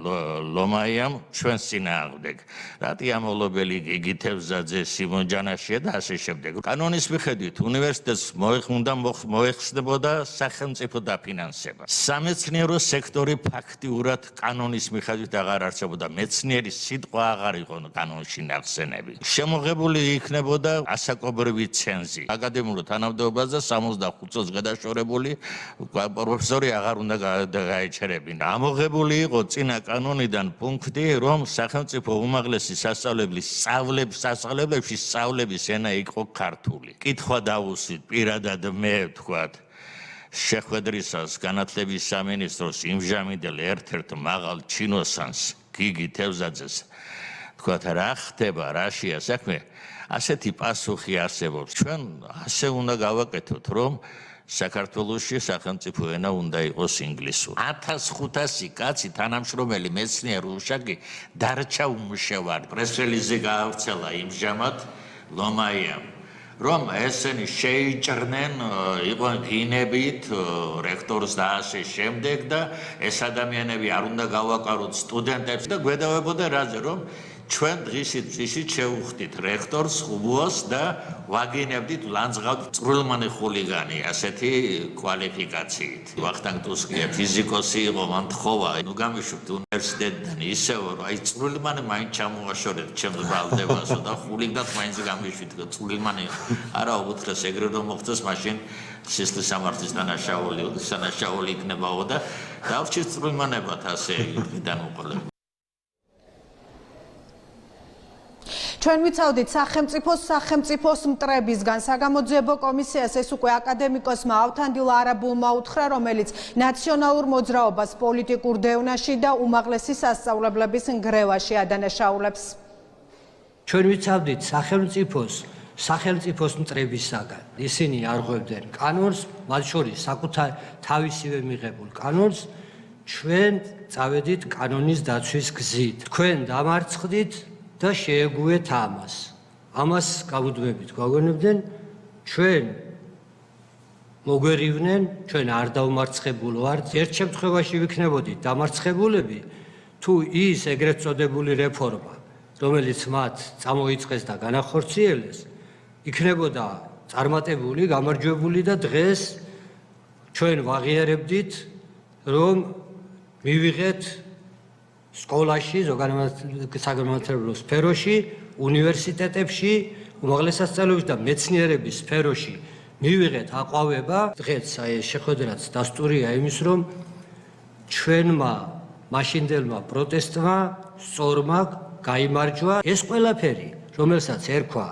ლომაიამ ჩვენს წინააღმდეგ. რატი ამოლობელი გიგი თევზაძე, სიმონ ჯანაშია და ასე შემდეგ. კანონის მიხედვით უნივერსიტეტს უნდა მოეხსნებოდა სახელმწიფო დაფინანსება. სამეცნიერო სექტორი ფაქტიურად კანონის მიხედვით აღარ არსებობდა მეცნიერის სიტყვა აღარ იყო კანონში ნახსენები. შემოღებული იქნებოდა ასაკობრივი ცენზი. აკადემიურ თანამდებობაზე 65 წელს გადაშორებული პროფესორი აღარ უნდა გაეჩერებინა. ამოღებული იყო წინა კანონიდან პუნქტი, რომ სახელმწიფო უმაღლესი სასწავლებლებში სწავლების ენა იყო ქართული. კითხვა დავუსვით პირადად მე ვთქვათ შეხვედრისას განათლების სამინისტროს იმჟამინდელ ერთ-ერთ მაღალ ჩინოსანს გიგი თევზაძეს თქვათ რა ხდება რაშია საქმე ასეთი პასუხი არსებობს ჩვენ ასე უნდა გავაკეთოთ რომ საქართველოში სახელმწიფო ენა უნდა იყოს ინგლისური 1500 კაცი თანამშრომელი მეცნიერ უშაკი დარჩა უმუშევარი პრესრელიზი გაავრცელა იმჟამად ლომაიამ რომ ესენი შეიჭრნენ იყვნენ გინებით რექტორს და ასე შემდეგ და ეს ადამიანები არ უნდა გავაყაროთ სტუდენტებს და გვედავებოდა რაზე რომ ჩვენ დღისით შევხვდით რექტორს ხუბოს და ვაგინებდით ლანძღავთ წვრილმანი ხულიგანი ასეთი კვალიფიკაციით ვახტანგ ტუსკია ფიზიკოსი იყო მან თხოვა ნუ გამიშვით უნივერსიტეტიდან ისევ რომ აი წვრილმანი მაინც ჩამოაშორეთ ჩემს ბრალდებასო და ხულიგნად მაინც გამიშვით წვრილმანი არა უთხრეს ეგრე რომ მოხდეს მაშინ სისხლის სამართლის დანაშაული იქნებაო და დავრჩით წვრილმანებად ასე იქიდან უყოლებ ჩვენ ვიცავდით სახელმწიფოს მტრებისგან საგამოძიებო კომისიას ეს უკვე აკადემიკოსმა ავთანდილ არაბულმა უთხრა, რომელიც ნაციონალურ მოძრაობას პოლიტიკურ დევნაში და უმაღლესი სასწავლებლების ნგრევაში ადანაშაულებს. ჩვენ ვიცავდით სახელმწიფოს მტრებისგან. ისინი არღვევდნენ კანონს, მათ შორის საკუთარ თავისივე მიღებულ კანონს, ჩვენ წავედით კანონის დაცვის გზით. თქვენ დამარცხდით და შეეგუეთ ამას. ამას გავუდმებით, გვაგონებდნენ ჩვენ მოგვერივნენ, ჩვენ არ დავმარცხებულ ვართ. ერთ შემთხვევაში ვიქნებოდით დამარცხებულები, თუ ის ეგრეთ წოდებული რეფორმა, რომელიც მათ წამოიწყეს და განახორციელეს, იქნებოდა წარმატებული, გამარჯვებული და დღეს ჩვენ ვაღიარებდით, რომ მივიღეთ სკოლაში, საგანმანათლებლო სფეროში, უნივერსიტეტებში, უმაღლეს სასწავლებელში და მეცნიერების სფეროში მივიღეთ აყვავება. დღეს ეს შეხვედრაც დასტურია იმის, რომ ჩვენმა მაშინდელმა პროტესტმა სწორმა გაიმარჯვა ეს ყველაფერი, რომელსაც ერქვა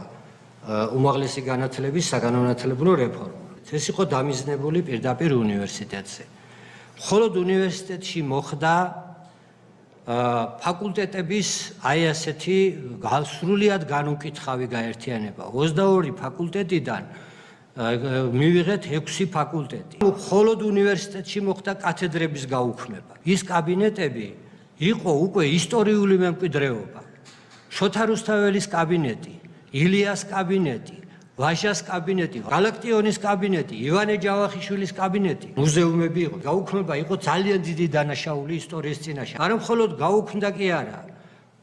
უმაღლესი განათლების საგანმანათლებლო რეფორმა. ეს იყო დამიზნებული პირდაპირ უნივერსიტეტზე. მხოლოდ უნივერსიტეტში მოხდა ფაკულტეტების აი ასეთი სრულიად განუკითხავი გაერთიანება. 22 ფაკულტეტიდან მივიღეთ 6 ფაკულტეტი. მხოლოდ უნივერსიტეტში მოხდა კათედრების გაუქმება. ის კაბინეტები იყო უკვე ისტორიული მემკვიდრეობა. შოთა რუსთაველის კაბინეტი, ილიას კაბინეტი, ვაჟას კაბინეტი, გალაქტიონის კაბინეტი, ივანე ჯავახიშვილის კაბინეტი, მუზეუმები იყო. გაუქმება იყო ძალიან დიდი დანაშაული ისტორიის წინაშე. არა მხოლოდ გაუქმდა კი არა,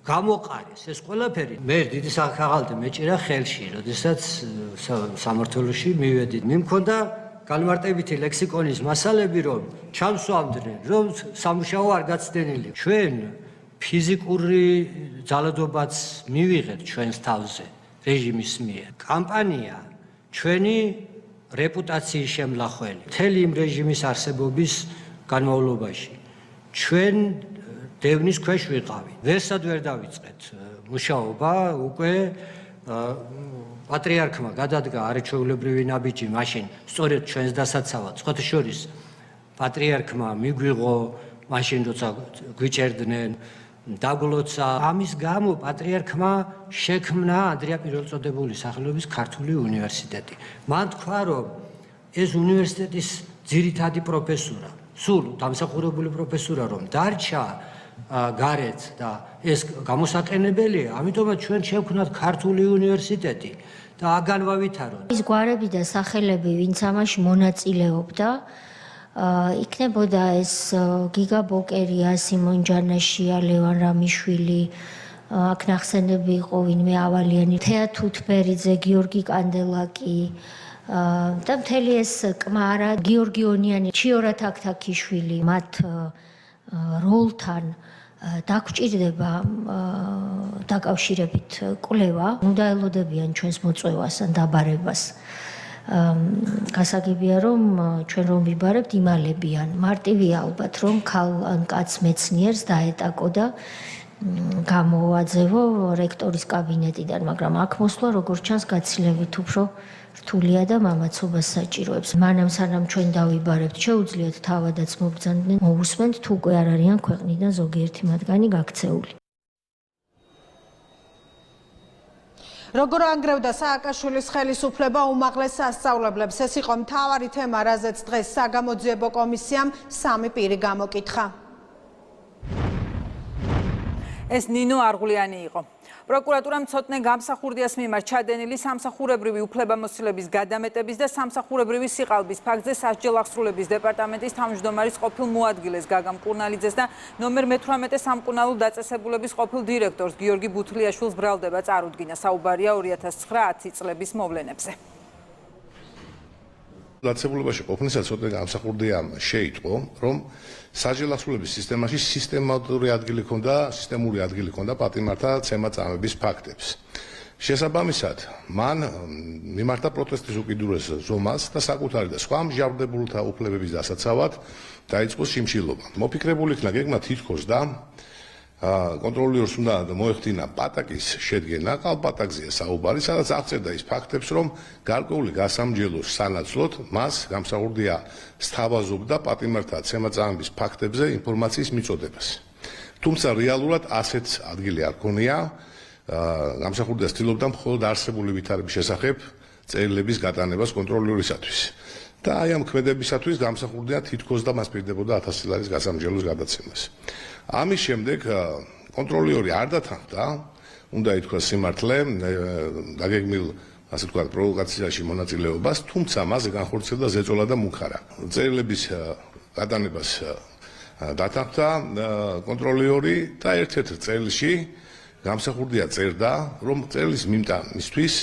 გამოყარეს ეს ყველაფერი. მე დიდი სახალხო მეჭირა ხელში, როდესაც სამართლოში მივედით. მიმქონდა განმარტებითი ლექსიკონის მასალები, რომ ჩამსვამდნენ, რომ სამუშაო არ გაცდენილი. ჩვენ ფიზიკური ძალადობაც მივიღეთ ჩვენს თავზე. რეჟიმის მიერ. კამპანია ჩვენი რეპუტაციის შემლახველი. მთელი იმ რეჟიმის არსებობის განმავლობაში. ჩვენ დევნის ქვეშ ვიყავით. ვერსად ვერ დავიწყეთ მუშაობა, უკვე პატრიარქმა გადადგა არაჩვეულებრივი ნაბიჯი მაშინ სწორედ ჩვენს დასაცავად. სხვათა შორის პატრიარქმა მიგვიღო მაშინ როცა გვიჭერდნენ დაგლოცა ამის გამო პატრიარქმა შექმნა ანდრია პირველწოდებული სახელობის ქართული უნივერსიტეტი. მან თქვა, რომ ეს უნივერსიტეტის ძირითადი პროფესურა, სულ დამსახურებული პროფესურა რომ დარჩა გარეთ და ეს გამოსაყენებელია, ამიტომაც ჩვენ შევქმნათ ქართული უნივერსიტეტი და აგან ვავითაროთ. ის გვარები და სახელები, ვინც ამაში მონაწილეობდა, იქნებოდა ეს გიგა ბოკერია, სიმონ ჯანაშია, ლევან რამიშვილი, აქ ნახსენები იყო ვინმე ავალიანი, თეა თუთბერიძე, გიორგი კანდელაკი და მთელი ეს კმარა, გიორგი ონიანი, ჩიორა თაქთაქიშვილი, მათ როლთან დაგჭირდება დაკავშირებით კვლევა, უნდა ელოდებიან ჩვენს მოწვევას ან დაბარებას. გასაგებია რომ ჩვენ რომ ვიბარებთ იმალებიან. მარტივია ალბათ რომ ქალ ან კაც მეცნიერს დაეტაკო და გამოაძევო რექტორის კაბინეტიდან, მაგრამ აქ მოსვლა როგორც ჩანს გაცილებით უფრო რთულია და მამაცობას საჭიროებს. მანამ სანამ ჩვენ დავიბარებთ, შეუძლიათ თავადაც მობრძანდნენ, მოусმენთ თუ უკვე არ არიან ქვეყნიდან ზოგიერთი მათგანი გაქცეული. როგორ ანგრევდა სააკაშვილის ხელისუფლება უმაღლეს სასწავლებლებს? ეს იყო მთავარი თემა, რაზეც დღეს საგამოძიებო კომისიამ 3 პირი გამოკითხა. ეს ნინო არღულიანი იყო. პროკურატურამ ცოტნე გამსახურდიას მიმართ ჩადენილი სამსახურებრივი უფლებამოსილების გადამეტების და სამსახურებრივი სიყალბის ფაქტზე სასჯელ აღსრულების დეპარტამენტის თავმჯდომარის ყოფილ მოადგილეს გაგა მკურნალიძეს და ნომერ მე-18 სამკურნალო დაწესებულების ყოფილ დირექტორს გიორგი ბუთლიაშვილს ბრალდება წარუდგინა. საუბარია 2009-10 წლების მოვლენებზე. დაწესებულებაში ყოფნისას ცოტნე გამსახურდიამ შეიტყო, რომ სასჯელ აღსრულების სისტემაში სისტემატური ადგილი ჰქონდა პატიმართა ცემა-წამების ფაქტებს. შესაბამისად, მან მიმართა პროტესტის უკიდურეს ზომას და საკუთარი და სხვა მსჯავრდებულთა უფლებების დასაცავად დაიწყო შიმშილობა. მოფიქრებული იქნა გეგმა თითქოს და კონტროლიორს უნდა მოეხდინა პატაკის შედგენა, კალპატაკზეა საუბარი, სადაც აღწერდა ის ფაქტებს, რომ გარკვეული გასამჯელოს სანაცვლოდ მას გამსახურდია სთავაზობდა პატიმართა ცემა-წამების ფაქტებზე ინფორმაციის მიწოდებას. თუმცა რეალურად ასეთ ადგილი არ ქონია, გამსახურდია ცდილობდა მხოლოდ არსებული ვითარების შესახებ წერილების გატანებას კონტროლიორისათვის. და აი ამ ქმედებისათვის გამსახურდია თითქოს და მას პირდებოდა 1000 ლარის გასამჯელოს გადაცემას. ამის შემდეგ კონტროლიორი არ დათანხმდა, უნდა ითქვას სიმართლე, დაგეგმილ, ასე ვთქვათ, პროვოკაციაში მონაწილეობას, თუმცა მასზე განხორციელდა ზეწოლა და მუქარა. წერილების გადანებას დათანხმდა კონტროლიორი და ერთ-ერთ წერილში გამსახურდია წერდა, რომ წერილის მიმტანისთვის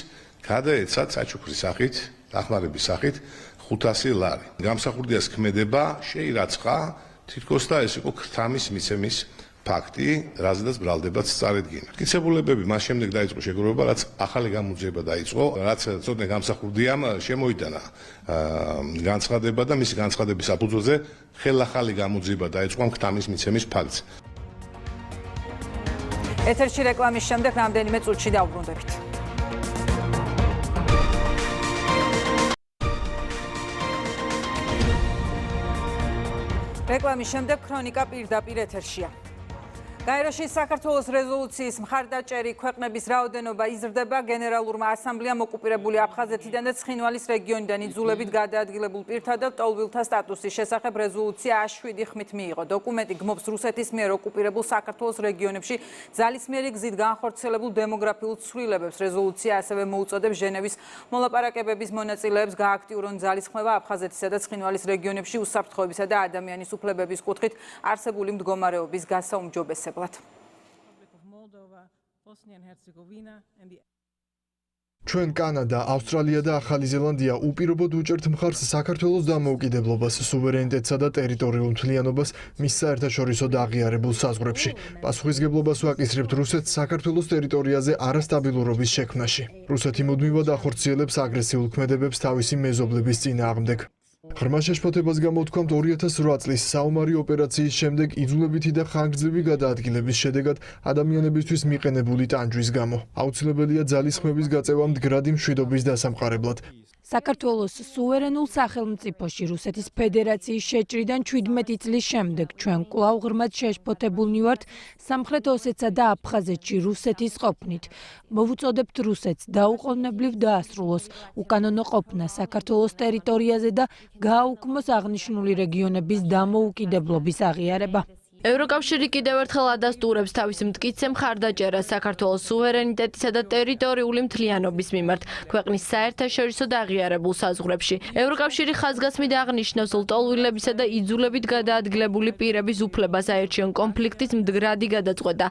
გადაეცათ საჩუქრის სახით, დახმარების სახით 500 ლარი. გამსახურდიას ქმედება შეირაცხა თითქოს და ეს იყო ქრთამის მიცემის ფაქტი, რაზედაც ბრალდებაც წარედგინა. მტკიცებულებები მას შემდეგ დაიწყო შეგროვება, რაც ახალი გამოძიება დაიწყო, რაც ცოტნე გამსახურდიამ შემოიტანა განცხადება და მისი განცხადების საფუძველზე ხელახალი გამოძიება დაიწყო ქრთამის მიცემის ფაქტს. ეთერში რეკლამის შემდეგ რამდენიმე წუთში დავბრუნდებით. რეკლამის შემდეგ ქრონიკა პირდაპირ ეთერშია. გაეროში საქართველოს რეზოლუციის მხარდაჭერი ქვეყნების რაოდენობა იზრდება. გენერალურმა ასამბლეამ ოკუპირებული აფხაზეთიდან და ცხინვალის რეგიონიდან იძულებით გადაადგილებულ პირთა და ტოლვილთა სტატუსის შესახებ რეზოლუცია 7 ხმით მიიღო. დოკუმენტი გმობს რუსეთის მიერ ოკუპირებულ საქართველოს რეგიონებში ძალისმიერი გზით განხორციელებულ დემოგრაფიულ ცვლილებებს. რეზოლუცია ასევე მოუწოდებს ჟენევის მოლაპარაკებების მონაწილეებს გააქტიურონ ძალისხმევა აფხაზეთისა და ცხინვალის რეგიონებში უსაფრთხოებისა და ადამიანის უფლებების კუთხით არსებული მდგომარეობის გასაუმჯობესებლად. ჩვენ კანადა, ავსტრალია და ახალი ზელანდია უპირობოდ უჭერთ მხარს საქართველოს დამოუკიდებლობას, სუვერენიტეტსა და ტერიტორიულ მთლიანობას მის საერთაშორისო და აღიარებულ საზღვრებში. პასუხისგებლობას ვაკისრებთ რუსეთს საქართველოს ტერიტორიაზე არასტაბილურობის შექმნაში. რუსეთი მუდმივად ახორციელებს აგრესიულ ქმედებებს თავისი მეზობლების წინააღმდეგ. ღრმა შეშფოთებას გამოთქვამთ 2008 წლის საომარი ოპერაციის შემდეგ იძულებითი და ხანგრძლივი გადაადგილების შედეგად ადამიანებისთვის მიყენებული ტანჯვის გამო. აუცილებელია ძალისხმევის გაწევა მდგრადი მშვიდობის დასამყარებლად. საქართველოს სუვერენულ სახელმწიფოში რუსეთის ფედერაციის შეჭრიდან 17 წლის შემდეგ ჩვენ კვლავ ღრმად შეშფოთებულნი ვართ სამხრეთ ოსეთსა და აფხაზეთში რუსეთის ყოფნით. მოვუწოდებთ რუსეთს დაუყოვნებლივ დაასრულოს უკანონო ყოფნა საქართველოს ტერიტორიაზე და გააუქმოს აღნიშნული რეგიონების დამოუკიდებლობის აღიარება. ევროკავშირი კიდევ ერთხელ ადასტურებს თავის მტკიცე მხარდაჭერას საქართველოს სუვერენიტეტისა და ტერიტორიული მთლიანობის მიმართ ქვეყნის საერთაშორისო და აღიარებულ საზღვრებში. ევროკავშირი ხაზგასმით აღნიშნავს ლტოლვილებისა და იძულებით გადაადგილებული პირების უფლებას აერჩიონ კონფლიქტის მდგრადი გადაწყვეტა.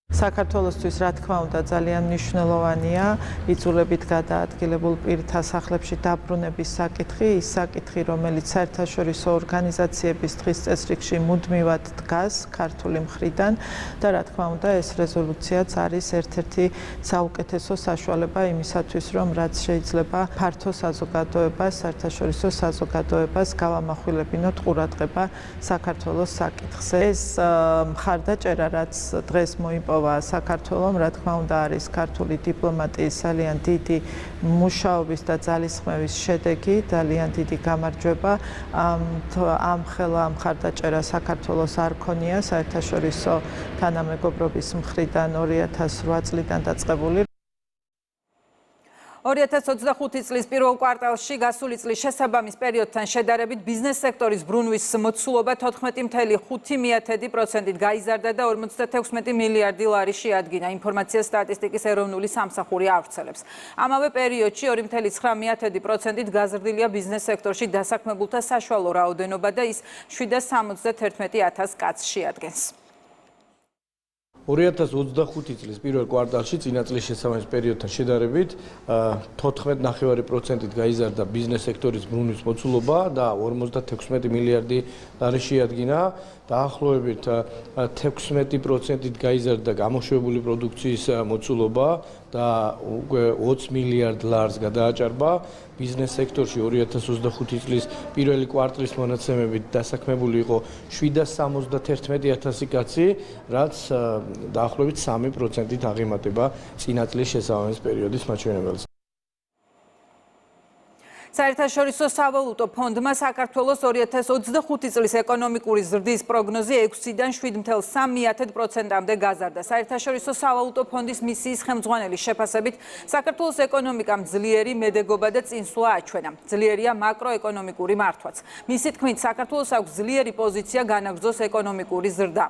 საქართველოსთვის რა თქმა უნდა ძალიან მნიშვნელოვანია იძულებით გადაადგილებულ პირთა სახლებში დაბრუნების საკითხი, ის საკითხი, რომელიც საერთაშორისო ორგანიზაციების დღის წესრიგში მუდმივად დგას ქართული მხრიდან და რა თქმა უნდა ეს რეზოლუციაც არის ერთ-ერთი საუკეთესო საშუალება იმისათვის, რომ რაც შეიძლება ფართო საზოგადოებას, საერთაშორისო საზოგადოებას გავამახვილებინოთ ყურადღება საქართველოს საკითხზე. ეს მხარდაჭერა, რაც დღეს მოიპოვა საქართველომ, რა თქმა უნდა, არის ქართული დიპლომატიის ძალიან დიდი მუშაობის და ძალისხმევის შედეგი, ძალიან დიდი გამარჯვება. ამ ხელა მხარდაჭერა საქართველოს არ ქონია საერთაშორისო თანამეგობრობის მხრიდან 2008 წლიდან დაწყებული. 2025 წლის პირველ კვარტალში გასული წლის შესაბამის პერიოდთან შედარებით ბიზნეს სექტორის ბრუნვის მოცულობა 14.5%-ით გაიზარდა და 56 მილიარდი ლარი შეადგინა. ინფორმაცია სტატისტიკის ეროვნული სამსახური ავრცელებს. ამავე პერიოდში 2.9%-ით გაზრდილია ბიზნეს სექტორში დასაქმებულთა საშუალო რაოდენობა და ის 771,000 კაცს შეადგენს. 2025 წლის პირველ კვარტალში წინა წლის შესაბამის პერიოდთან შედარებით 14.9%-ით გაიზარდა ბიზნეს სექტორის ბრუნვის მოცულობა და 56 მილიარდი ლარი შეადგინა. დაახლოებით 16%-ით გაიზარდა გამოშვებული პროდუქციის მოცულობა და უკვე 20 მილიარდ ლარს გადააჭარბა. ბიზნეს სექტორში 2025 წლის პირველი კვარტლის მონაცემებით დასაქმებული იყო 771,000 კაცი, რაც დაახლოებით 3%-ით აღემატება წინა წლის შესაბამის პერიოდის მაჩვენებელს. საერთაშორისო სავალუტო ფონდმა საქართველოს 2025 წლის ეკონომიკური ზრდის პროგნოზი 6-დან 7.3%-მდე გაზარდა. საერთაშორისო სავალუტო ფონდის მისიის ხელმძღვანელის შეფასებით, საქართველოს ეკონომიკამ ძლიერი მედეგობა და წინსვლა აჩვენა. ძლიერია მაკროეკონომიკური მართვაც. მისი თქმით, საქართველოს აქვს ძლიერი პოზიცია განაგრძოს ეკონომიკური ზრდა.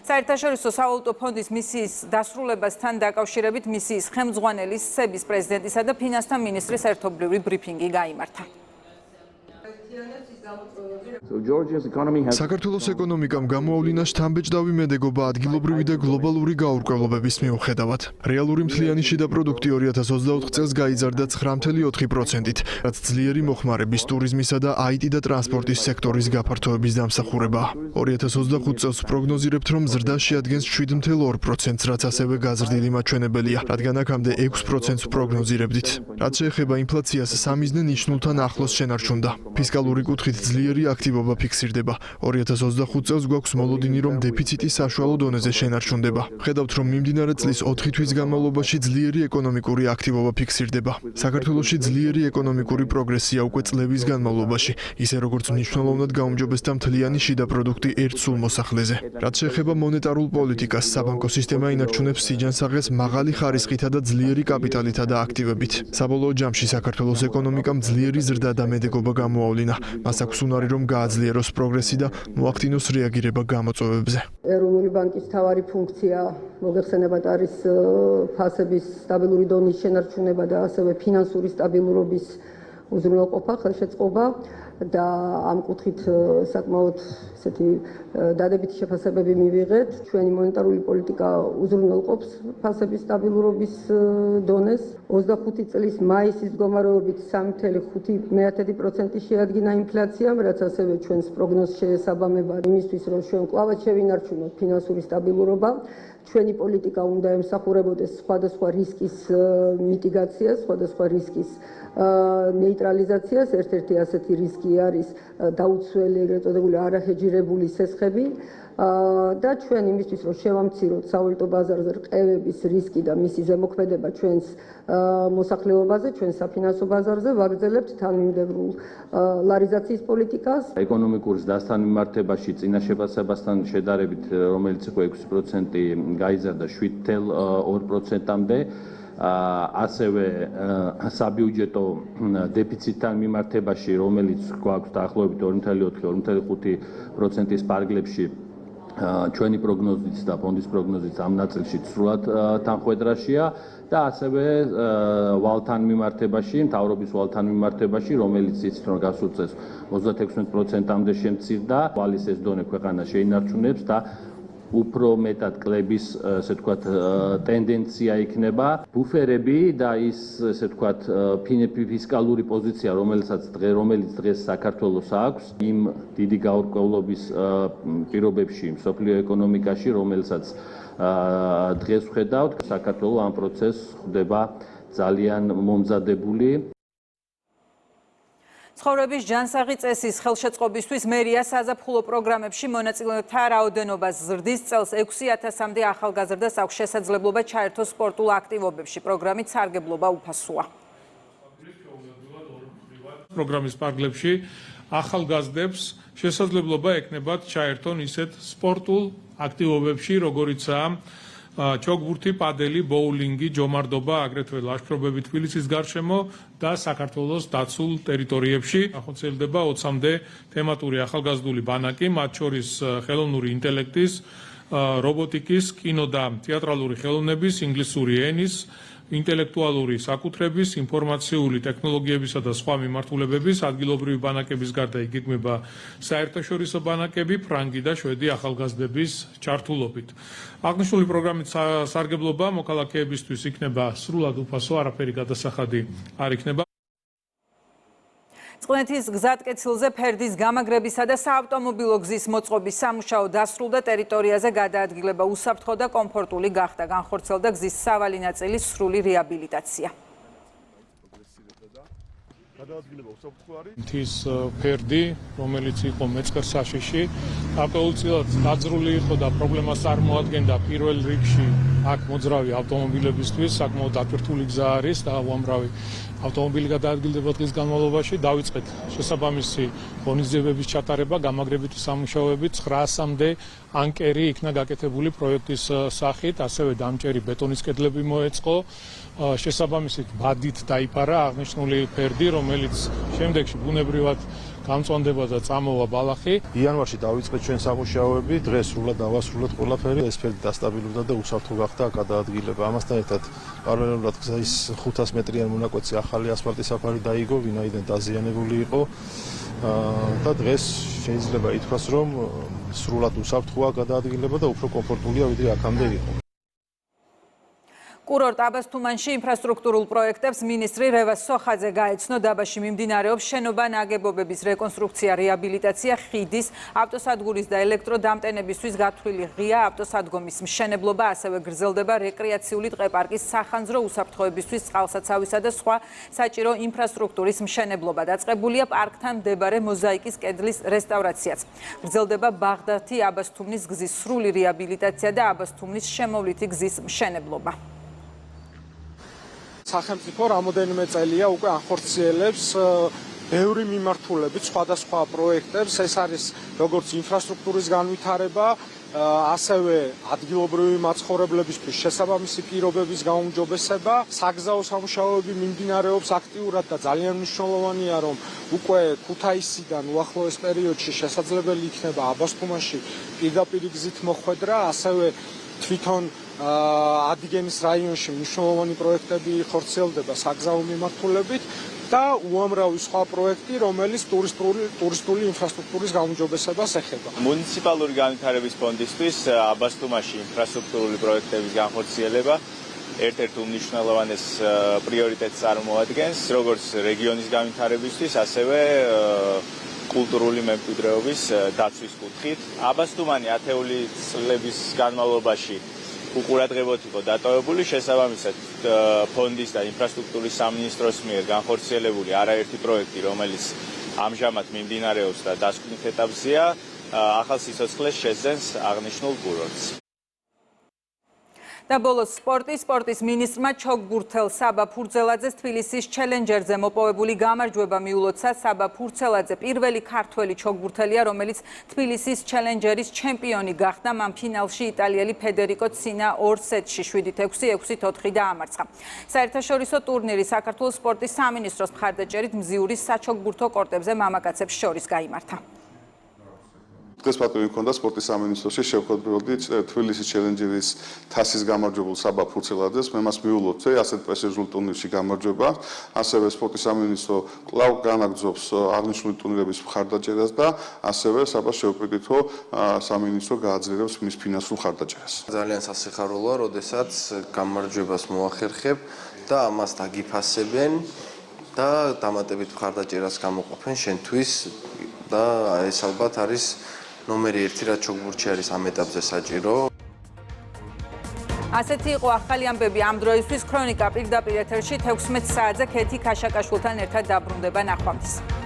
საერთაშორისო სავალუტო ფონდის მისიის დასრულებასთან დაკავშირებით მისიის ხელმძღვანელის, სების პრეზიდენტისა და ფინანსთა მინისტრის ერთობლივი ბრიფინგი გაიმართა. საქართველოს ეკონომიკამ გამოავლინა შთამბეჭდავი მედეგობა ადგილობრივი და გლობალური გაურკვევლობების მიუხედავად. რეალური მთლიანი შიდა პროდუქტი 2024 წელს გაიზარდა 9.4%-ით, რაც ძლიერი მოხმარების, ტურიზმისა და IT და ტრანსპორტის სექტორის გაფართოების დამსახურებაა. 2025 წელს პროგნოზირებთ, რომ ზრდა შეადგენს 7.2%-ს, რაც ასევე გაზრდილი მაჩვენებელია, რადგან აქამდე 6%-ს პროგნოზირებდით. რაც შეეხება ინფლაციას, სამიზნე ნიშნულთან ახლოს შენარჩუნდა. ფისკალური კუთხით ძლიერი აქტივობა ფიქსირდება. 2025 წელს გვაქვს მოლოდინი, რომ დეფიციტი საშუალო დონეზე შენარჩუნდება. ხედავთ, რომ მიმდინარე წლის 4 თვის განმავლობაში ძლიერი ეკონომიკური აქტივობა ფიქსირდება. საქართველოში ძლიერი ეკონომიკური პროგრესია უკვე წლების განმავლობაში, ისე როგორც მნიშვნელოვნად გაუმჯობესდა მთლიანი შიდა პროდუქტი ერთ სულ მოსახლეზე. რაც შეეხება მონეტარულ პოლიტიკას, საბანკო სისტემა ინარჩუნებს სიჯანსაღეს მაღალი ხარისხითა და ძლიერი კაპიტალითა და აქტივებით. საბოლოო ჯამში საქართველოს ეკონომიკამ ძლიერი ზრდა და მედეგობა გამოავლინა. მას აქვს უნარი, რომ გააძლიეროს პროგრესი და მოახდინოს რეაგირება გამოწვევებზე. ეროვნული ბანკის მთავარი ფუნქცია მოგეხსენებათ არის ფასების სტაბილური დონის შენარჩუნება და ასევე ფინანსური სტაბილურობის უზრუნველყოფა, ხელშეწყობა და ამ კუთხით საკმაოდ ესეთი დადებითი შეფასებები მივიღეთ. ჩვენი მონეტარული პოლიტიკა უზრუნველყოფს ფასების სტაბილურობის დონეს. 25 წლის მაისის მდგომარეობით 3.5% შეადგინა ინფლაციამ, რაც ასევე ჩვენს პროგნოზს შეესაბამება იმისთვის, რომ ჩვენ კვლავაც შევინარჩუნოთ ფინანსური სტაბილურობა. ჩვენი პოლიტიკა უნდა ემსახურებოდეს სხვადასხვა რისკის მიტიგაციას, სხვადასხვა რისკის ნეიტრალიზაციას. ერთ-ერთი ასეთი რისკი არის დაუცველი, ეგრეთ წოდებული არაჰეჯირებული სესხები და ჩვენ იმისთვის, რომ შევამციროთ სავალუტო ბაზარზე რყევების რისკი და მისი ზემოქმედება ჩვენს მოსახლეობაზე, ჩვენს საფინანსო ბაზარზე, ვაგრძელებთ თანმიმდევრულ ლარიზაციის პოლიტიკას. ეკონომიკური ზრდასთან მიმართებაში წინა შეფასებასთან შედარებით, რომელიც იყო 6% გაიზარდა 7.2%-მდე. ასევე საბიუჯეტო დეფიციტთან მიმართებაში, რომელიც გვაქვს დაახლოებით 2.4-2.5%-ის პარგლებში, ჩვენი პროგნოზით და ფონდის პროგნოზით ამ ნაწილში სრულად თანხვედრაშია და ასევე ვალთან მიმართებაში, მთავრობის ვალთან მიმართებაში, რომელიც იცით, რომ გასულ წელს 36%-მდე შემცირდა, ვალის ეს დონე ქვეყანა შეინარჩუნებს და უფრო მეტად კლების, ესე ვთქვათ, ტენდენცია იქნება. ბუფერები და ის, ესე ვთქვათ, ფისკალური პოზიცია, რომელიც დღეს საქართველოს აქვს, იმ დიდი გაურკვევლობის პირობებში, მსოფლიო ეკონომიკაში, რომელსაც დღეს ვხედავთ, საქართველო ამ პროცესს ხვდება ძალიან მომზადებული. ცხოვრების ჯანსაღი წესის ხელშეწყობისთვის მერია საზაფხულო პროგრამებში მონაწილეთა რაოდენობას ზრდის. წელს 6000-მდე ახალგაზრდას აქვს შესაძლებლობა ჩაერთოს სპორტულ აქტივობებში. პროგრამით სარგებლობა უფასოა. პროგრამის პარკლებში ახალგაზრდებს შესაძლებლობა ექნებათ ჩაერთონ ისეთ სპორტულ აქტივობებში, როგორიცაა ჩოგბურთი, პადელი, ბოულინგი, ჯომარდობა, აგრეთვე ლაშქრობები თბილისის გარშემო და საქართველოს დაცულ ტერიტორიებში. ახორციელდება 20-მდე თემატური ახალგაზრდული ბანაკი, მათ შორის ხელოვნური ინტელექტის, რობოტიკის, კინო და თეატრალური ხელოვნების, ინგლისური ენის, ინტელექტუალური საკუთრების, ინფორმაციული ტექნოლოგიებისა და სხვა მიმართულებების ადგილობრივი ბანაკების გარდა იგეგმება საერთაშორისო ბანაკები, ფრანგი და შვედი ახალგაზრდების ჩართულობით. აღნიშნული პროგრამით სარგებლობა მოქალაქეებისთვის იქნება სრულად უფასო, არაფერი გადასახადი არ იქნება. წყნეთის გზატკეცილზე ფერდის გამაგრებისა და საავტომობილო გზის მოწყობის სამუშაო დასრულდა, ტერიტორიაზე გადაადგილება უსაფრთხო და კომფორტული გახდა. განხორციელდა გზის სავალი ნაწილის სრული რეაბილიტაცია. მთის ფერდი, რომელიც იყო მეწყერსაშიში, გარკვეულწილად დაძრული იყო და პრობლემას წარმოადგენდა პირველ რიგში აქ მოძრავი ავტომობილებისთვის. საკმაოდ დატვირთული გზა არის და უამრავი ავტომობილი გადაადგილდება დღის განმავლობაში. დავიწყეთ შესაბამისი ღონისძიებების ჩატარება, გამაგრებითი სამუშაოები, 900-მდე ანკერი იქნა გაკეთებული პროექტის სახით, ასევე დამჭერი ბეტონის კედლები მოეწყო. შესაბამისით ბადით დაიფარა აღნიშნული ფერდი, რომელიც შემდეგში ბუნებრივად გამწვანდება და წამოვა ბალახი. იანვარში დავიწყეთ ჩვენ სამუშაოები, დღეს სრულად დავასრულეთ ყველაფერი, ეს ფერდი დასტაბილურდა და უსაფრთხო გახდა გადაადგილება. ამასთან ერთად პარალელურად გზის 500 მეტრიან მონაკვეთზე ახალი ასფალტის საფარი დაიგო, ვინაიდან დაზიანებული იყო და დღეს შეიძლება ითქვას, რომ სრულად უსაფრთხოა გადაადგილება და უფრო კომფორტულია, ვიდრე აქამდე იყო. კურორტ აბასთუმანში ინფრასტრუქტურულ პროექტებს მინისტრი რევაზ სოხაძე გაეცნო. დაბაში მიმდინარეობს შენობა-ნაგებობების რეკონსტრუქცია, რეაბილიტაცია, ხიდის, ავტოსადგურის და ელექტროდამტენებისთვის გათვლილი ღია ავტოსადგომის მშენებლობა, ასევე გრძელდება რეკრეაციული ტყეპარკის სახანძრო უსაფრთხოებისთვის წყალსაცავისა და სხვა საჭირო ინფრასტრუქტურის მშენებლობა. დაწყებულია პარკთან მდებარე მოზაიკის კედლის რესტავრაციაც. გრძელდება ბაღდათი აბასთუმნის გზის სრული რეაბილიტაცია და აბასთუმნის შემოვლითი გზის მშენებლობა. სახელმწიფო რამოდენიმე წელია უკვე ახორციელებს ბევრი მიმართულებით სხვადასხვა პროექტებს. ეს არის როგორც ინფრასტრუქტურის განვითარება, ასევე ადგილობრივი მაცხოვრებლებისთვის შესაბამისი პირობების გაუმჯობესება. საგზაო სამუშაოები მიმდინარეობს აქტიურად და ძალიან მნიშვნელოვანია, რომ უკვე ქუთაისიდან უახლოეს პერიოდში შესაძლებელი იქნება აბასთუმანში პირდაპირ გზით მოხვედრა, ასევე თვითონ ადგენის რაიონში მნიშვნელოვანი პროექტები ხორციელდება საგზაო მიმართულებით და უამრავი სხვა პროექტი, რომელიც ტურისტული ინფრასტრუქტურის გაუმჯობესებას ეხება. მუნიციპალური განვითარების ფონდისთვის აბასთუმანში ინფრასტრუქტურული პროექტების განხორციელება ერთ-ერთ უმნიშვნელოვანეს პრიორიტეტს წარმოადგენს, როგორც რეგიონის განვითარებისთვის, ასევე კულტურული მემკვიდრეობის დაცვის კუთხით. აბასთუმანი ათეული წლების განმავლობაში უყურადღებოდ იყო დატოვებული, შესაბამისად ფონდის და ინფრასტრუქტურის სამინისტროს მიერ განხორციელებული არაერთი პროექტი, რომელიც ამჟამად მიმდინარეობს და დასკვნით ეტაპზეა, ახალ სიცოცხლეს შეძენს აღნიშნულ კურორტს. და ბოლოს სპორტის მინისტრმა ჩოგბურთელ საბა ფურცელაძეს თბილისის ჩელენჯერზე მოპოვებული გამარჯვება მიულოცა. საბა ფურცელაძე პირველი ქართველი ჩოგბურთელია, რომელიც თბილისის ჩელენჯერის ჩემპიონი გახდა. მან ფინალში იტალიელი ფედერიკო ცინა 2 სეტში 7-6, 6-4 დაამარცხა. საერთაშორისო ტურნირი საქართველოს სპორტის სამინისტროს მხარდაჭერით მზიურის საჩოგბურთო კორტებზე მამაკაცებს შორის გაიმართა. დღეს პატივი მქონდა სპორტის სამინისტროში შევხვდები თბილისის ჩელენჯერის თასის გამარჯვებულ საბა ფურცელაძეს. მე მას მიულოცე ასეთ პრესტიჟულ ტურნირში გამარჯვება. ასევე სპორტის სამინისტრო კვლავ განაგრძობს აღნიშნული ტურნირების მხარდაჭერას და ასევე საბას შევპირდითო სამინისტრო გააძლიერებს მის ფინანსურ მხარდაჭერას. ძალიან სასიხარულოა, როდესაც გამარჯვებას მოახერხებ და ამას დაგიფასებენ და დამატებით მხარდაჭერას გამოყოფენ შენთვის და ეს ალბათ არის ნომერი 1, რაც ჩოგბურთში არის ამ ეტაპზე საჭირო. ასეთი იყო ახალი ამბები ამ დროისთვის. ქრონიკა პირდაპირ ეთერში 16 საათზე ქეთი ქაშაკაშვილთან ერთად დაბრუნდება. ნახვამდის.